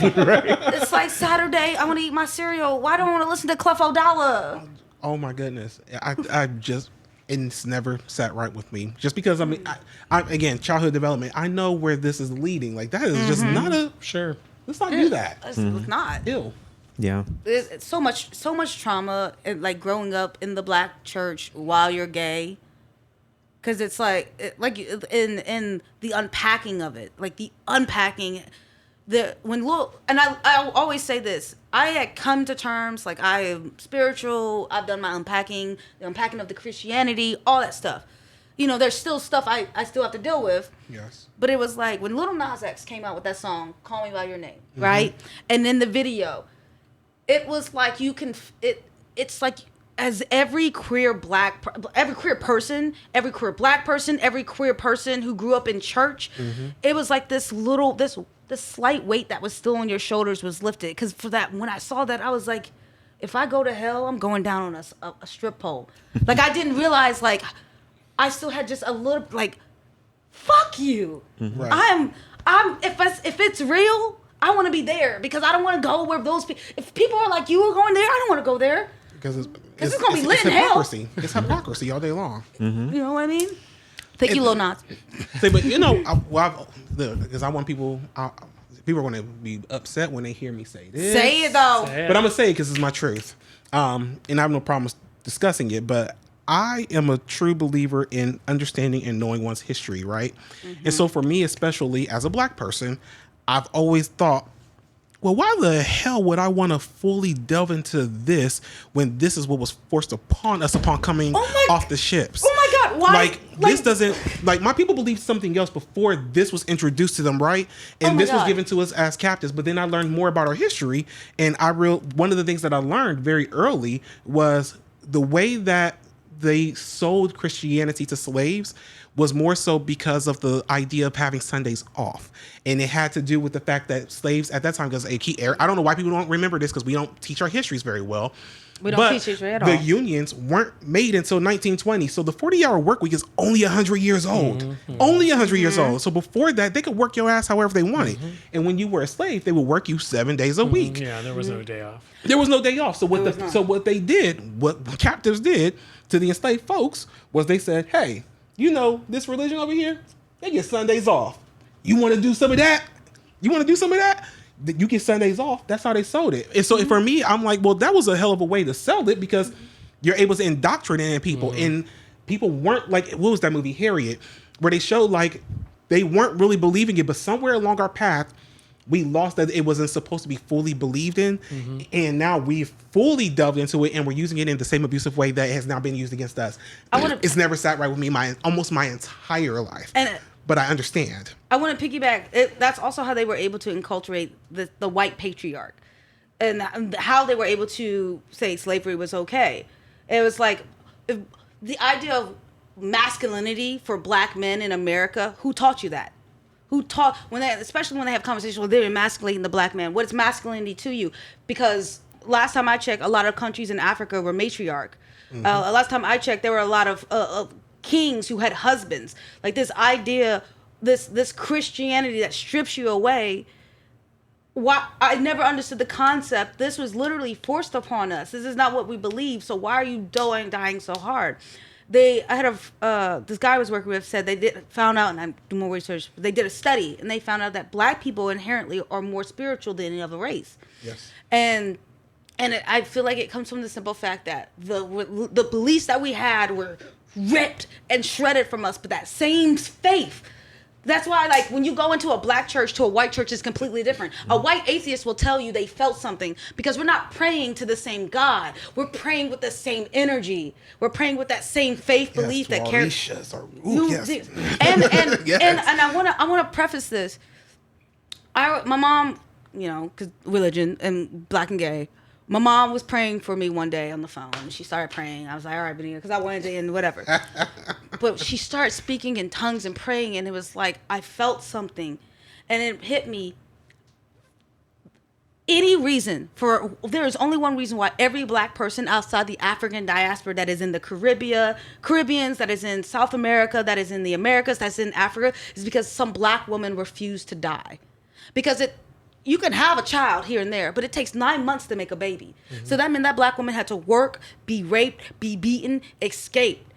It's like Saturday, I want to eat my cereal. Why don't I want to listen to Clef O'Dalla? Oh my goodness. I just, it's never sat right with me. Just because, I mean, I again, childhood development, I know where this is leading. Like, that is just not a, Sure. let's not do that. It's not. Ew. yeah. It's so much trauma, like growing up in the black church while you're gay. Because it's like in the unpacking of it, like the unpacking, and I always say this, I had come to terms, like, I am spiritual, I've done my unpacking, the unpacking of the Christianity, all that stuff. There's still stuff I still have to deal with. Yes. But it was like when Lil Nas X came out with that song, Call Me By Your Name, right? And then the video, it was like it's like, as every queer black person, every queer person who grew up in church, it was like this slight weight that was still on your shoulders was lifted. Because when I saw that, I was like, if I go to hell, I'm going down on a strip pole. Like, I didn't realize, like, I still had just a little, like, fuck you. Right. If it's real, I want to be there, because I don't want to go where those people. If people are like, you are going there, I don't want to go there. Because it's gonna be lit in hell. It's hypocrisy all day long. You know what I mean? Thank you, Lil Nas. Say, but because I want people. People are going to be upset when they hear me say this. Say it though. Say it. But I'm gonna say it because it's my truth, and I have no problem discussing it. But I am a true believer in understanding and knowing one's history, right? And so for me, especially as a black person, I've always thought, well, why the hell would I want to fully delve into this when this is what was forced upon us upon coming off the ships? Oh my God! Why? Like this doesn't like my people believed something else before this was introduced to them, right? And this was given to us as captives. But then I learned more about our history, and one of the things that I learned very early was the way that they sold Christianity to slaves was more so because of the idea of having Sundays off. And it had to do with the fact that slaves at that time, because a key era, I don't know why people don't remember this because we don't teach our histories very well. We don't teach history at all. The unions weren't made until 1920. So the 40-hour work week is only 100 years old. Only 100 years old. So before that, they could work your ass however they wanted. And when you were a slave, they would work you 7 days a week. Yeah, there was no day off. There was no day off. So what they did, what the captives did to the enslaved folks was they said, hey, you know, this religion over here, they get Sundays off. You want to do some of that? You want to do some of that? You get Sundays off. That's how they sold it. And so for me, I'm like, well, that was a hell of a way to sell it because you're able to indoctrinate people. And people weren't like, what was that movie, Harriet, where they showed like they weren't really believing it, but somewhere along our path, we lost that it wasn't supposed to be fully believed in. And now we've fully delved into it and we're using it in the same abusive way that it has now been used against us. It's never sat right with me almost my entire life. But I understand. I want to piggyback. That's also how they were able to inculturate the white patriarch and how they were able to say slavery was okay. It was like the idea of masculinity for black men in America. Who taught you that? Who taught especially when they have conversations where they're emasculating the black man? What is masculinity to you? Because last time I checked, a lot of countries in Africa were matriarch. Last time I checked, there were a lot of kings who had husbands. Like this idea, this Christianity that strips you away. Why I never understood the concept. This was literally forced upon us. This is not what we believe. So why are you dying so hard? This guy I was working with said found out, and I do more research. They did a study, and they found out that black people inherently are more spiritual than any other race. Yes. And I feel like it comes from the simple fact that the beliefs that we had were ripped and shredded from us, but that same faith. That's why, like, when you go into a black church to a white church, it's completely different. A white atheist will tell you they felt something because we're not praying to the same God. We're praying with the same energy. We're praying with that same faith belief that carries. Yes. And I want to preface this. My mom, you know, because religion and black and gay. My mom was praying for me one day on the phone. She started praying. I was like, all right, Benita, because I wanted to end whatever. But she started speaking in tongues and praying, and it was like I felt something. And it hit me. There is only one reason why every black person outside the African diaspora that is in the Caribbeans, that is in South America, that is in the Americas, that's in Africa, is because some black woman refused to die. Because you can have a child here and there, but it takes 9 months to make a baby. So that meant that black woman had to work, be raped, be beaten, escape.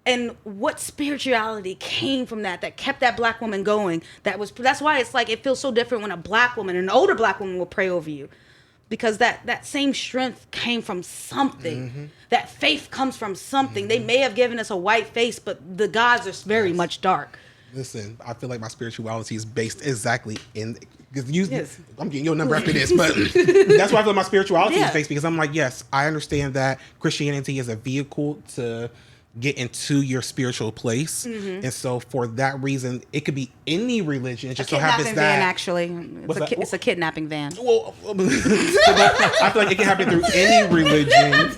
And what spirituality came from that kept that black woman going? That's why it's like it feels so different when a black woman, an older black woman, will pray over you. Because that same strength came from something. That faith comes from something. They may have given us a white face, but the gods are very much dark. Listen, I feel like my spirituality is based exactly in. I'm getting your number after this, but that's why I feel like my spirituality is based, because I'm like, yes, I understand that Christianity is a vehicle to get into your spiritual place, and so for that reason, it could be any religion. It just so happens that van, actually, it's a kidnapping van. Well, I feel like it can happen through any religion,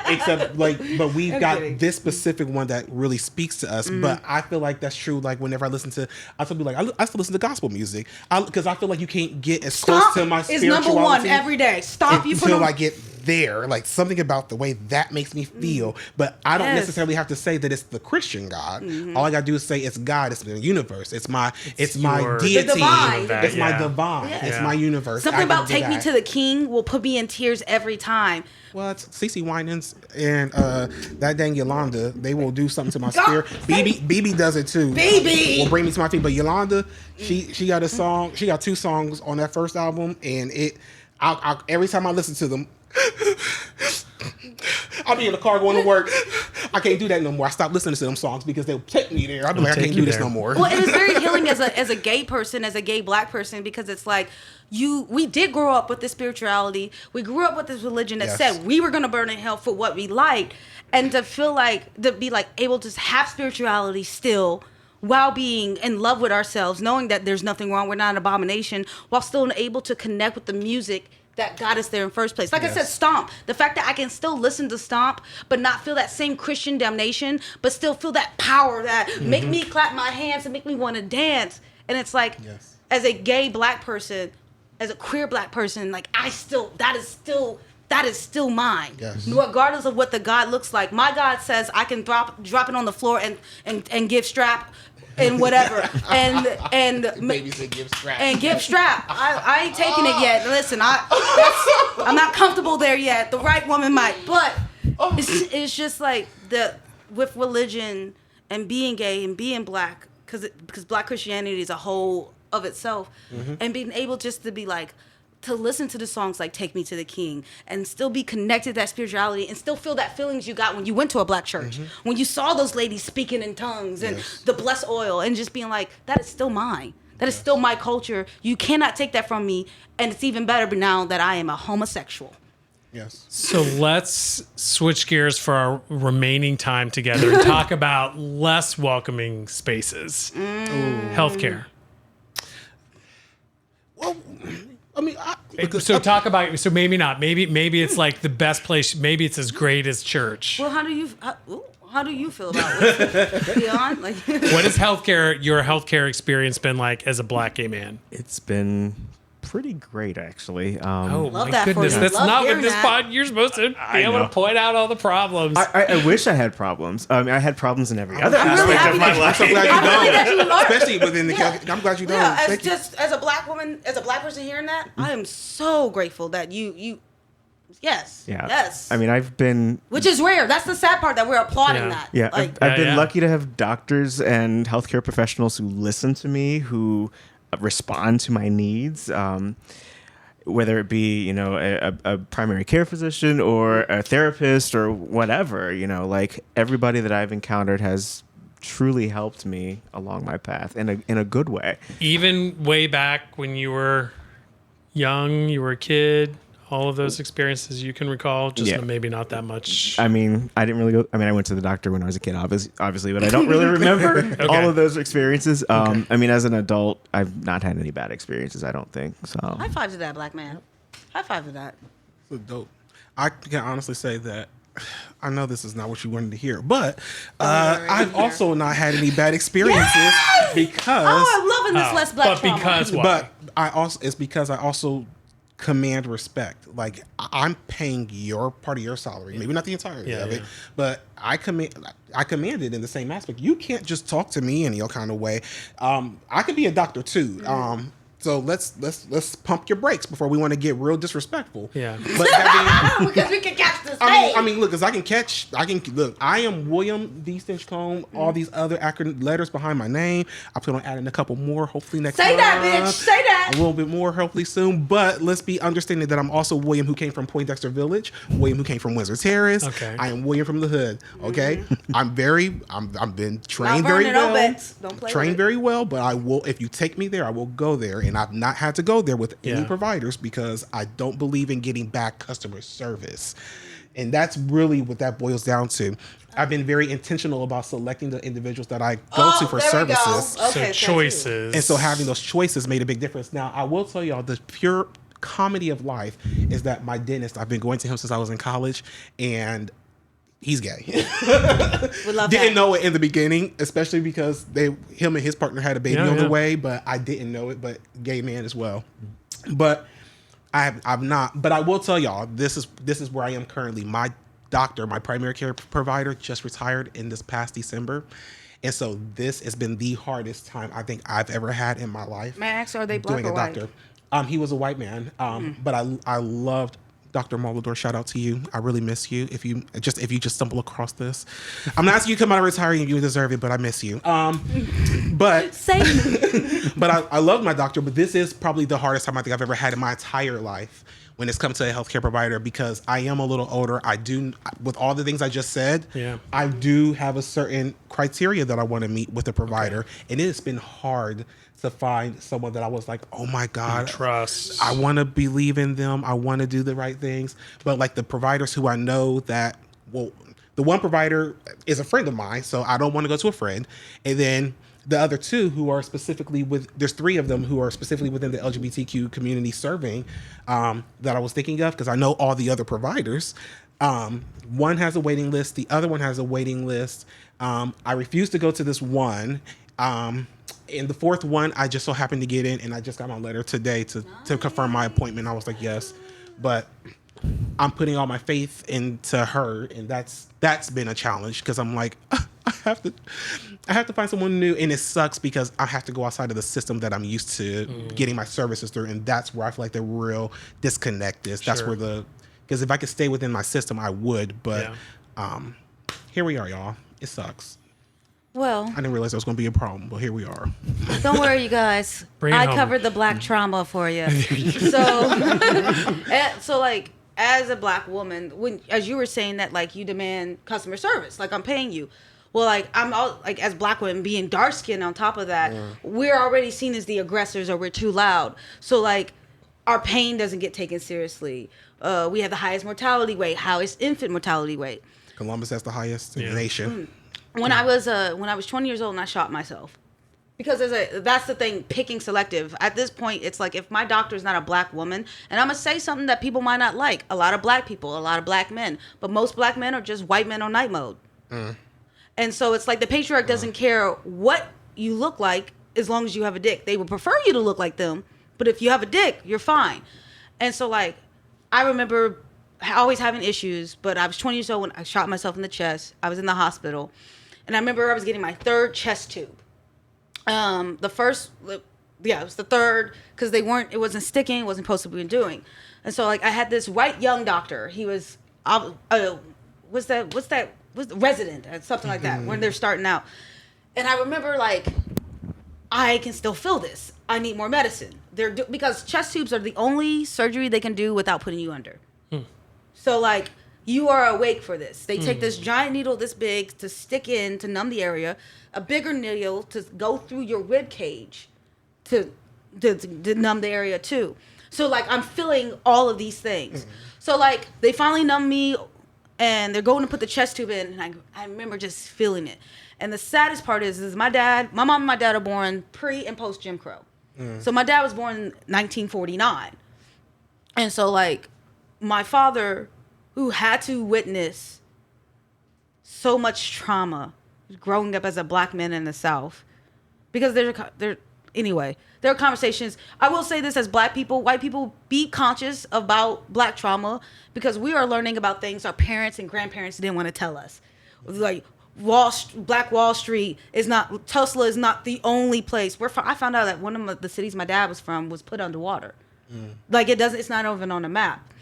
except but we've got this specific one that really speaks to us. But I feel like that's true. Like whenever I listen to, I still listen to gospel music because I feel like you can't get as close to my spirituality. Is number one every day. Stop you until I get there, like something about the way that makes me feel. But I don't Yes. necessarily have to say that it's the Christian God. All I gotta do is say it's God. It's the universe. It's my your- deity. The divine. It's my Yeah. divine. Yeah. It's my universe. Something I can about do "Take Me that. to the King" will put me in tears every time. Well, it's CeCe Winans and that dang Yolanda. They will do something to my God, spirit. BB does it too. BB! Will bring me to my feet. But Yolanda, she got a song. She got 2 songs on that first album, and I'll every time I listen to them, I'll be in the car going to work. I can't do that no more. I stopped listening to them songs because they'll take me there. I'll be like, I take can't you do this there. no more. Well, it is very healing as a gay person, as a gay black person, because it's like we did grow up with this spirituality. We grew up with this religion that Yes. said we were going to burn in hell for what we liked, and to feel like to be like able to have spirituality still while being in love with ourselves, knowing that there's nothing wrong, we're not an abomination, while still able to connect with the music that got us there in first place. Like I said, Yes. Stomp. The fact that I can still listen to Stomp, but not feel that same Christian damnation, but still feel that power that make me clap my hands and make me want to dance. And it's like, Yes. as a gay black person, as a queer black person, like that is still mine. Yes. Regardless of what the God looks like. My God says I can drop it on the floor and give strap and whatever. and Baby said give strap. and give strap. I ain't taking it yet. Listen, I'm not comfortable there yet. The right woman might, but it's just like with religion and being gay and being black, because black Christianity is a whole of itself, and being able just to be like, to listen to the songs like "Take Me to the King" and still be connected to that spirituality and still feel that feelings you got when you went to a black church, when you saw those ladies speaking in tongues and Yes. the blessed oil, and just being like, that is still mine. That is still my culture. You cannot take that from me. And it's even better now that I am a homosexual. Yes. So let's switch gears for our remaining time together and talk about less welcoming spaces. Healthcare. Well, I mean, So maybe not. Maybe it's like the best place. Maybe it's as great as church. Well, how do you feel about it, Leon? Like, What has your healthcare experience been like as a black gay man? It's been pretty great, actually. Oh Love my that for goodness, you. that's Love not what hearing this that. pod. You're supposed to be able know. to point out all the problems. I wish I had problems. I mean, I had problems in every other I'm really aspect happy of my that you- life. I'm glad you I'm really don't. that you learned. Especially within the. Yeah. I'm glad you don't. yeah, Thank you. as a black woman, as a black person hearing that, I am so grateful that you yes. Yeah. Yes. I mean, I've been. which is rare. That's the sad part that we're applauding Yeah. that. Yeah, Like, I've been yeah. lucky to have doctors and healthcare professionals who listen to me, who respond to my needs. Whether it be, a primary care physician or a therapist or whatever, like everybody that I've encountered has truly helped me along my path in a good way. Even way back when you were young, you were a kid, all of those experiences you can recall, just Yeah. maybe not that much. I mean, I didn't really go. I mean, I went to the doctor when I was a kid, obviously, but I don't really remember all of those experiences. I mean, as an adult, I've not had any bad experiences. I don't think so. high five to that, black man. High five to that. So dope. I can honestly say that I know this is not what you wanted to hear, but I've also not had any bad experiences because. Oh, I'm loving this less black but trauma. because why? But it's because I also command respect. Like I'm paying your part of your salary, maybe not the entirety of it, yeah. but I command it in the same aspect. You can't just talk to me in your kind of way. I could be a doctor too. So let's pump your brakes before we want to get real disrespectful. Yeah. But that being, because we can catch this. I mean, look, because I am William D. Stinchcomb, all these other acronym letters behind my name. I plan on adding a couple more, hopefully next Say month. that, bitch. Say that. A little bit more, hopefully soon. But let's be understanding that I'm also William who came from Poindexter Village, William who came from Windsor Terrace. Okay. I am William from the hood. Okay. I've been trained Mount very Vernon well. Obits. Don't play Trained with it. very well, but I will, if you take me there, I will go there. And I've not had to go there with any Yeah. providers because I don't believe in getting bad customer service. And that's really what that boils down to. I've been very intentional about selecting the individuals that I go to for there we go. services. Okay, So thank you. choices. And so having those choices made a big difference. Now, I will tell y'all the pure comedy of life is that my dentist, I've been going to him since I was in college, and he's gay. We love Didn't that. know it in the beginning, especially because him and his partner had a baby Yeah, on yeah. the way, but I didn't know it, but gay man as well. But I've not, but I will tell y'all, this is where I am currently. My doctor, my primary care provider, just retired in this past December. And so this has been the hardest time I think I've ever had in my life. May I ask, are they black doing or a white? doctor. He was a white man, but I loved Dr. Moldor. Shout out to you. I really miss you. If you just stumble across this, I'm not asking you to come out of retiring. You deserve it, but I miss you. But Same. but I love my doctor. But this is probably the hardest time I think I've ever had in my entire life when it's come to a healthcare provider, because I am a little older. I do, with all the things I just said, Yeah. I do have a certain criteria that I want to meet with a provider, and it has been hard to find someone that I was like, oh my God, Trust. I want to believe in them. I want to do the right things. But like the providers who I know that, well, the one provider is a friend of mine, so I don't want to go to a friend. And then the other two who are specifically there's three of them who are specifically within the LGBTQ community serving that I was thinking of, because I know all the other providers. One has a waiting list. The other one has a waiting list. I refuse to go to this one. And the fourth one, I just so happened to get in, and I just got my letter today to confirm my appointment. I was like, yes, but I'm putting all my faith into her, and that's been a challenge, because I'm like, I have to find someone new, and it sucks because I have to go outside of the system that I'm used to getting my services through, and that's where I feel like the real disconnect is. That's Sure. where because if I could stay within my system, I would, but here we are, y'all. It sucks. Well, I didn't realize that was going to be a problem, but here we are. don't worry, you guys. Bring it I home. covered the black trauma for you. So like, as a black woman, as you were saying that, like, you demand customer service, like, I'm paying you. Well, like, I'm all, like, as black women being dark skinned on top of that, we're already seen as the aggressors, or we're too loud. So like, our pain doesn't get taken seriously. We have the highest mortality rate, highest infant mortality rate. Columbus has the highest in the nation. When I was 20 years old and I shot myself, because that's the thing, picking selective. At this point, it's like, if my doctor's not a black woman, and I'm gonna say something that people might not like, a lot of black people, a lot of black men, but most black men are just white men on night mode. And so it's like the patriarch doesn't care what you look like as long as you have a dick. They would prefer you to look like them, but if you have a dick, you're fine. And so like, I remember always having issues, but I was 20 years old when I shot myself in the chest. I was in the hospital. And I remember I was getting my third chest tube. The first, it was the third, because it wasn't sticking, it wasn't supposed to be doing. And so like, I had this white young doctor. He was, what's the resident, or something like that, when they're starting out. And I remember like, I can still feel this. I need more medicine. Because chest tubes are the only surgery they can do without putting you under. So like, you are awake for this. They take this giant needle this big to stick in to numb the area, a bigger needle to go through your rib cage to numb the area too. So like, I'm feeling all of these things. So like, they finally numb me, and they're going to put the chest tube in, and I remember just feeling it. And the saddest part is my mom and my dad are born pre and post Jim Crow. So my dad was born in 1949. And so like, my father, who had to witness so much trauma growing up as a black man in the South, because there are conversations. I will say this, as black people, white people, be conscious about black trauma, because we are learning about things our parents and grandparents didn't want to tell us. Like, Black Wall Street Tulsa is not the only place. I found out that one of the cities my dad was from was put underwater. Like, it's not even on the map.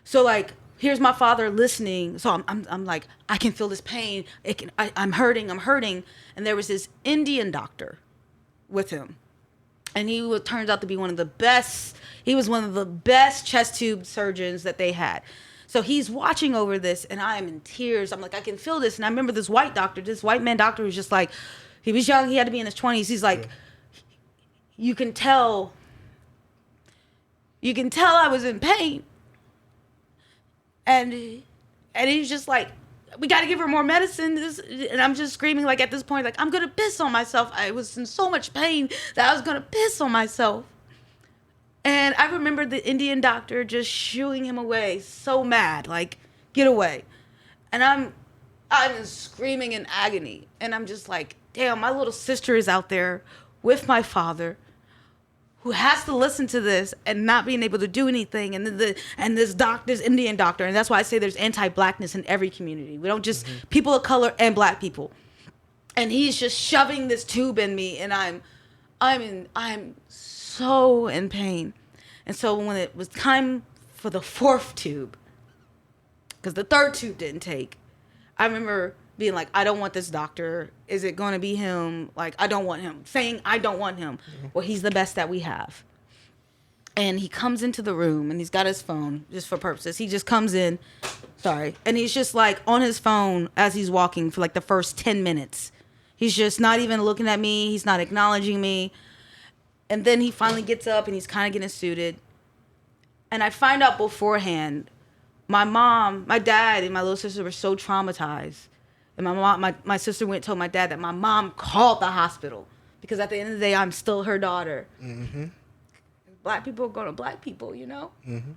So like, here's my father listening. So I'm like, I can feel this pain. I'm hurting. And there was this Indian doctor with him, and he turns out to be one of the best. He was one of the best chest tube surgeons that they had. So he's watching over this, and I am in tears. I'm like, I can feel this. And I remember this white man doctor was just like, he was young. He had to be in his 20s. He's like, you can tell I was in pain. And he's just like, we got to give her more medicine. And I'm just screaming, like, at this point, like, I'm going to piss on myself. I was in so much pain that I was going to piss on myself. And I remember the Indian doctor just shooing him away, so mad, like, get away. And I'm screaming in agony. And I'm just like, damn, my little sister is out there with my father, who has to listen to this and not being able to do anything, and this Indian doctor, and that's why I say there's anti-blackness in every community. We don't just people of color and black people, and he's just shoving this tube in me, and I'm so in pain. And so when it was time for the fourth tube, because the third tube didn't take, I remember being like, I don't want this doctor. Is it going to be him? Like, I don't want him. Saying, I don't want him. Well, he's the best that we have. And he comes into the room, and he's got his phone, just for purposes. He just comes in, and he's just, like, on his phone as he's walking for, like, the first 10 minutes. He's just not even looking at me. He's not acknowledging me. And then he finally gets up, and he's kind of getting suited. And I find out beforehand, my mom, my dad, and my little sister were so traumatized. And my sister went and told my dad that my mom called the hospital, because at the end of the day, I'm still her daughter. Mm-hmm. Black people are going to black people, you know? Mm-hmm.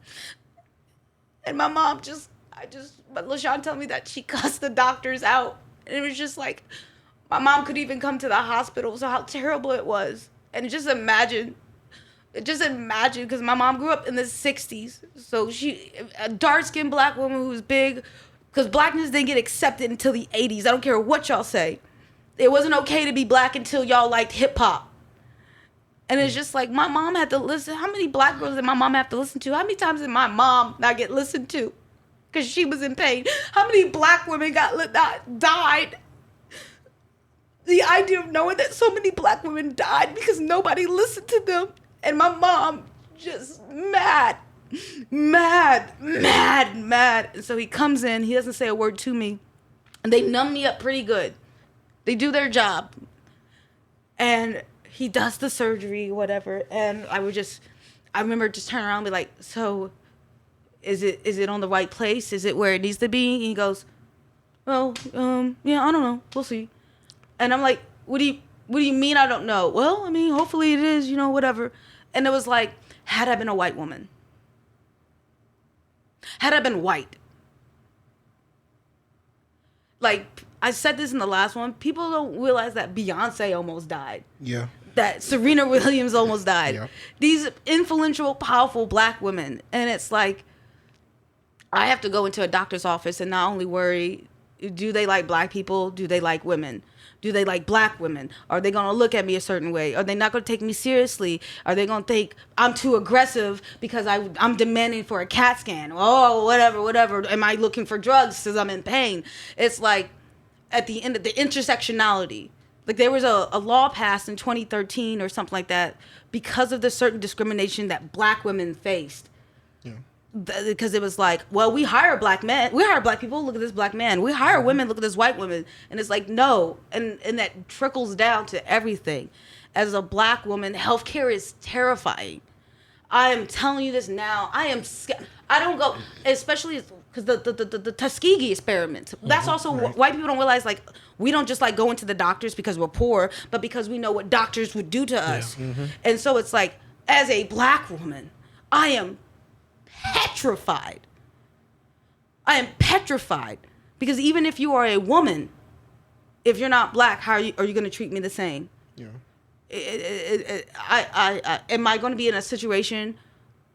And my mom but LaShawn told me that she cussed the doctors out. And it was just like, my mom could even come to the hospital, so how terrible it was. And just imagine, because my mom grew up in the 60s. So a dark-skinned black woman who's big, because blackness didn't get accepted until the 80s. I don't care what y'all say. It wasn't okay to be black until y'all liked hip-hop. And it's just like, my mom had to listen. How many black girls did my mom have to listen to? How many times did my mom not get listened to because she was in pain? How many black women died? The idea of knowing that so many black women died because nobody listened to them. And my mom just mad. And so he comes in, he doesn't say a word to me, and they numb me up pretty good. They do their job. And he does the surgery, whatever, and I remember just turning around and be like, so is it on the right place? Is it where it needs to be? And he goes, well, yeah, I don't know. We'll see. And I'm like, what do you mean I don't know? Well, I mean, hopefully it is, whatever. And it was like, had I been a white woman, had I been white, like I said this in the last one, people don't realize that Beyonce almost died. Yeah. That Serena Williams almost died. Yeah. These influential, powerful black women. And it's like, I have to go into a doctor's office and not only worry, do they like black people? Do they like women? Do they like black women? Are they going to look at me a certain way? Are they not going to take me seriously? Are they going to think I'm too aggressive because I'm demanding for a CAT scan? Oh, whatever. Am I looking for drugs because I'm in pain? It's like, at the end of the intersectionality. Like, there was a law passed in 2013 or something like that because of the certain discrimination that black women faced. Yeah. Because it was like, well, we hire black men. We hire black people. Look at this black man. We hire women. Look at this white woman. And it's like, no. And that trickles down to everything. As a black woman, healthcare is terrifying. I am telling you this now. I don't go, especially because the Tuskegee experiment. That's also right. White people don't realize, like, we don't just like go into the doctors because we're poor, but because we know what doctors would do to us. Yeah. Mm-hmm. And so it's like, as a black woman, I am petrified. Because even if you are a woman, if you're not black, how are you going to treat me the same? Yeah. Am I going to be in a situation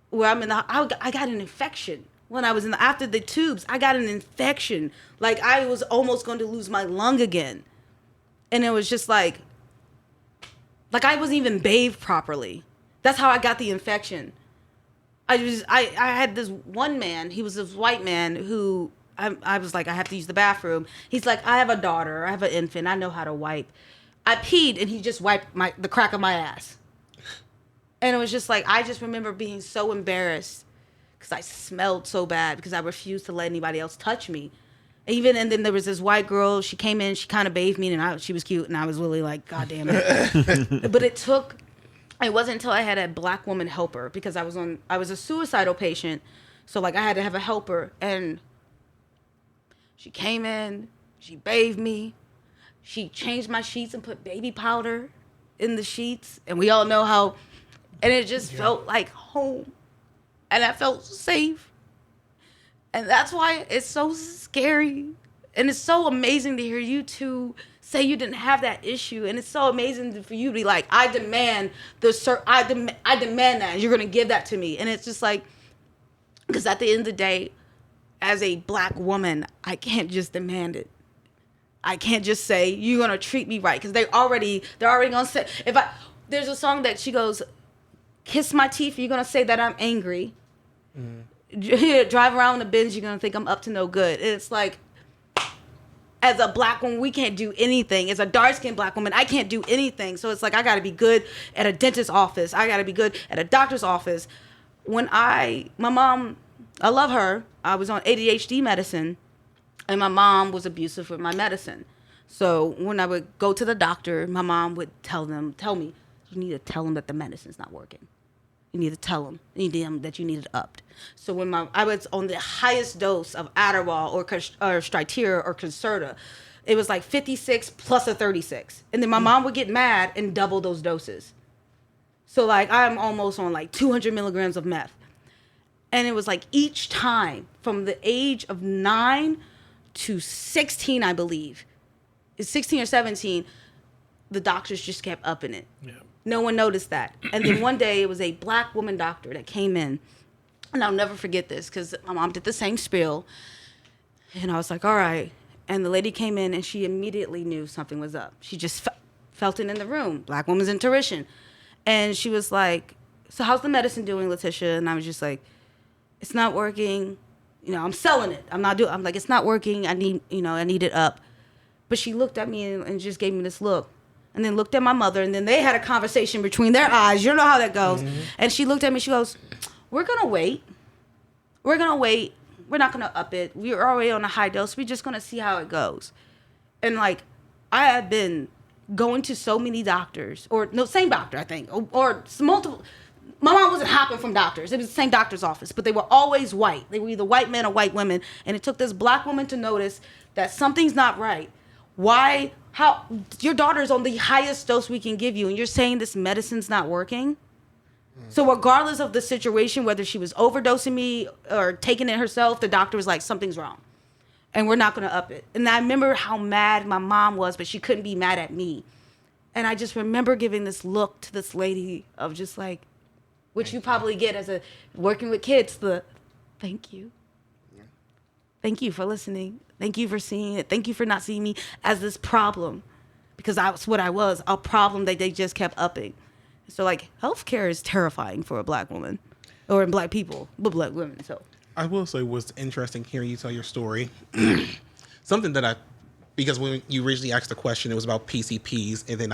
where I got an infection when I was after the tubes. I got an infection. Like, I was almost going to lose my lung again. And it was just like I wasn't even bathed properly. That's how I got the infection. I had this one man, he was this white man who I was like, I have to use the bathroom. He's like, I have a daughter, I have an infant, I know how to wipe. I peed and he just wiped the crack of my ass. And it was just like, I just remember being so embarrassed because I smelled so bad because I refused to let anybody else touch me. And then there was this white girl, she came in, she kind of bathed me and she was cute and I was really like, God damn it. But it wasn't until I had a black woman helper because I was a suicidal patient. So like I had to have a helper and she came in, she bathed me. She changed my sheets and put baby powder in the sheets. And we all know how, and it just felt like home. And I felt safe. And that's why it's so scary. And it's so amazing to hear you two say you didn't have that issue. And it's so amazing for you to be like, I demand that. You're going to give that to me. And it's just like, because at the end of the day, as a black woman, I can't just demand it. I can't just say, you're going to treat me right. Because they're already going to say, there's a song that she goes, kiss my teeth, you're going to say that I'm angry. Drive around the Benz, you're going to think I'm up to no good. And it's like, as a black woman, we can't do anything. As a dark-skinned black woman, I can't do anything. So it's like, I got to be good at a dentist's office. I got to be good at a doctor's office. My mom, I love her. I was on ADHD medicine, and my mom was abusive with my medicine. So when I would go to the doctor, my mom would tell me, you need to tell them that the medicine's not working. You need to tell them. You need them that you need it upped. So when I was on the highest dose of Adderall or Stryteria or Concerta, it was like 56 plus a 36. And then my mom would get mad and double those doses. So like I'm almost on like 200 milligrams of meth. And it was like each time from the age of 9 to 16, I believe, it's 16 or 17, the doctors just kept upping it. Yeah. No one noticed that. And then one day it was a black woman doctor that came in. And I'll never forget this because my mom did the same spiel. And I was like, all right. And the lady came in and she immediately knew something was up. She just felt it in the room. Black woman's intuition. And she was like, so how's the medicine doing, Letitia? And I was just like, it's not working. I'm selling it. I'm like, it's not working. I need it up. But she looked at me and just gave me this look. And then looked at my mother, and then they had a conversation between their eyes. You know how that goes. Mm-hmm. And she looked at me, she goes, we're going to wait. We're not going to up it. We're already on a high dose. We're just going to see how it goes. And, like, I had been going to so many doctors, same doctor, I think, or multiple. My mom wasn't hopping from doctors. It was the same doctor's office, but they were always white. They were either white men or white women. And it took this black woman to notice that something's not right. How your daughter's on the highest dose we can give you, and you're saying this medicine's not working? So regardless of the situation, whether she was overdosing me or taking it herself, the doctor was like, something's wrong, and we're not going to up it. And I remember how mad my mom was, but she couldn't be mad at me. And I just remember giving this look to this lady of just like, which you probably get as a working with kids, the thank you. Thank you for listening. Thank you for seeing it. Thank you for not seeing me as this problem, because that's what I was, a problem that they just kept upping. So like healthcare is terrifying for a black woman or in black people, but black women. So I will say what's interesting hearing you tell your story. Something that because when you originally asked the question, it was about PCPs. And then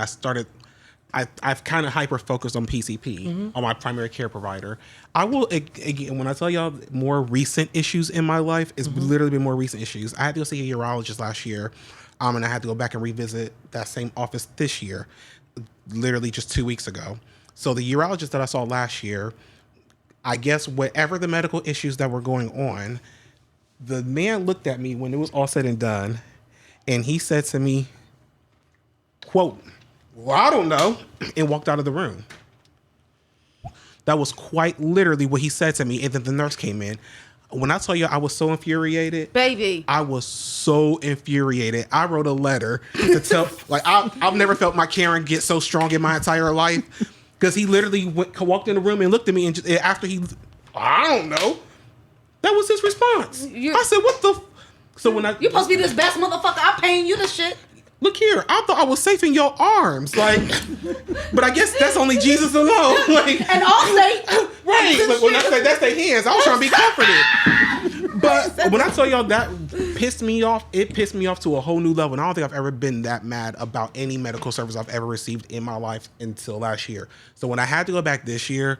I've kind of hyper focused on PCP, on my primary care provider. I will, again, when I tell y'all more recent issues in my life, it's literally been more recent issues. I had to go see a urologist last year, and I had to go back and revisit that same office this year, literally just 2 weeks ago. So the urologist that I saw last year, I guess whatever the medical issues that were going on, the man looked at me when it was all said and done, and he said to me, quote, well, I don't know, and walked out of the room. That was quite literally what he said to me. And then the nurse came in. When I tell you I was so infuriated, baby, I was so infuriated. I wrote a letter to tell, like, I've never felt my Karen get so strong in my entire life, because he literally walked in the room and looked at me, and after I don't know, that was his response. I said, what the? So when you're supposed to be this best motherfucker. I'm paying you this shit. Look here, I thought I was safe in your arms, like, but I guess that's only Jesus alone. Like, and all say, right? Like, when I say that's their hands, I was trying to be comforted. But when I tell y'all that pissed me off, it pissed me off to a whole new level. And I don't think I've ever been that mad about any medical service I've ever received in my life until last year. So when I had to go back this year,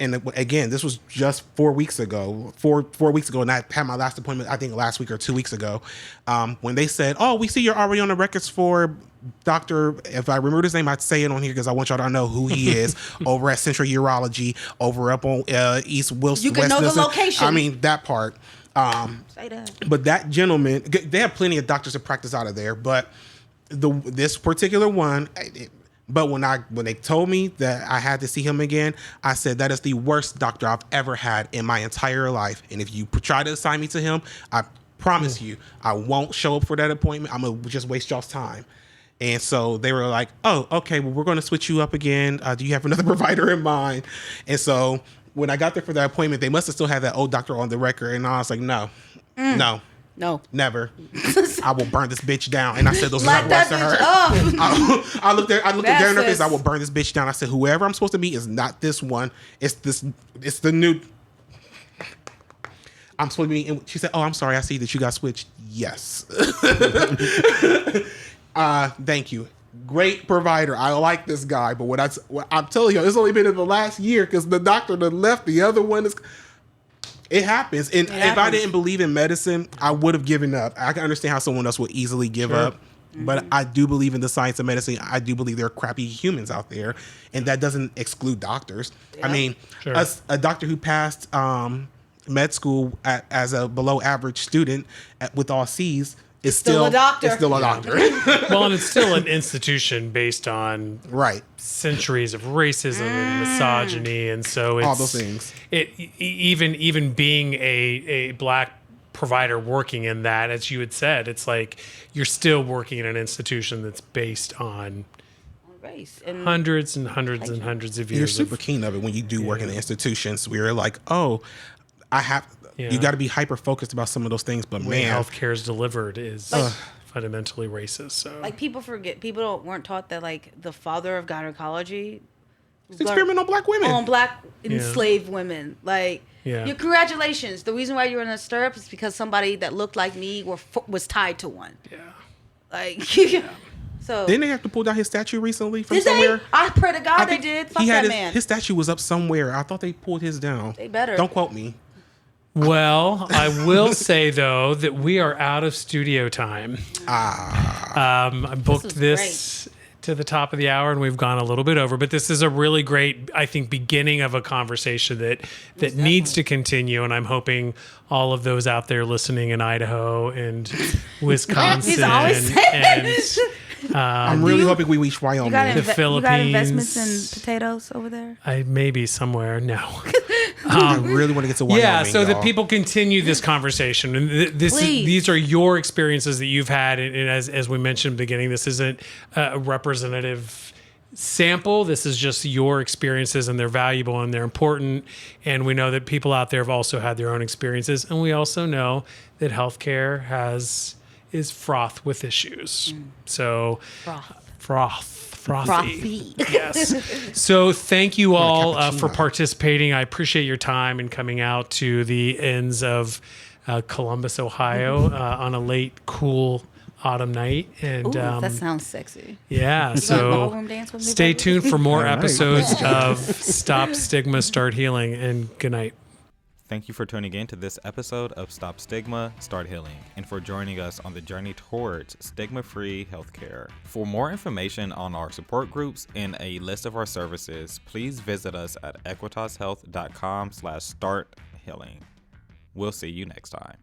and again, this was just 4 weeks ago, four weeks ago, and I had my last appointment, I think last week or 2 weeks ago, when they said, oh, we see you're already on the records for Dr. If I remember his name, I'd say it on here because I want y'all to know who he is, over at Central Urology, over up on East Wilson. You can know the location. I mean, that part. Say that. But that gentleman, they have plenty of doctors that practice out of there, but this particular one, but when they told me that I had to see him again, I said, that is the worst doctor I've ever had in my entire life. And if you try to assign me to him, I Promise you, I won't show up for that appointment. I'm going to just waste y'all's time. And so they were like, oh, okay, well, we're going to switch you up again. Do you have another provider in mind? And so when I got there for that appointment, they must have still had that old doctor on the record. And I was like, no, never. I will burn this bitch down. And I said those Lock exact that words to bitch her. up. I looked at there in her face. That's I will burn this bitch down. I said, whoever I'm supposed to meet is not this one. It's the new. I'm supposed to be. And she said, oh, I'm sorry. I see that you got switched. Yes. Thank you. Great provider. I like this guy. But what I'm telling you, it's only been in the last year because the doctor that left, the other one is. It happens. And if I didn't believe in medicine, I would have given up. I can understand how someone else would easily give up. But I do believe in the science of medicine. I do believe there are crappy humans out there. And that doesn't exclude doctors. I mean, a doctor who passed med school as a below average student with all C's is still a doctor. It's still a doctor. Well, and it's still an institution based on centuries of racism and misogyny, and so it's all those things. Even being a black provider working in that, as you had said, it's like you're still working in an institution that's based on Race and hundreds and hundreds and hundreds of years. You're super keen of it when you do work in the institutions. We're like, oh, you got to be hyper focused about some of those things, but man, healthcare is delivered is fundamentally racist. So like people weren't taught that like the father of gynecology experiment on black women, on black enslaved women. Like, your congratulations. The reason why you're in a stirrup is because somebody that looked like me was tied to one. Yeah, like so. Didn't they have to pull down his statue recently from did somewhere? They? I pray to God they did. Fuck that man. His statue was up somewhere. I thought they pulled his down. They better. Don't quote me. Well, I will say though that we are out of studio time. I booked this to the top of the hour, and we've gone a little bit over. But this is a really great, I think, beginning of a conversation that needs to continue. And I'm hoping all of those out there listening in Idaho and Wisconsin He's always saying this. I'm really hoping we reach Wyoming. The Philippines. You got investments in potatoes over there? Maybe somewhere. No. I really want to get to Wyoming. Yeah, so y'all. that people continue this conversation, and these are your experiences that you've had, and as we mentioned in the beginning, this isn't a representative sample. This is just your experiences, and they're valuable and they're important. And we know that people out there have also had their own experiences, and we also know that healthcare is fraught with issues. So frothy. Yes. So thank you all for participating. I appreciate your time and coming out to the ends of Columbus, Ohio on a late, cool autumn night. And ooh, that sounds sexy. Yeah. So stay tuned for more episodes of Stop Stigma, Start Healing, and good night. Thank you for tuning in to this episode of Stop Stigma, Start Healing, and for joining us on the journey towards stigma-free healthcare. For more information on our support groups and a list of our services, please visit us at equitashealth.com/starthealing. We'll see you next time.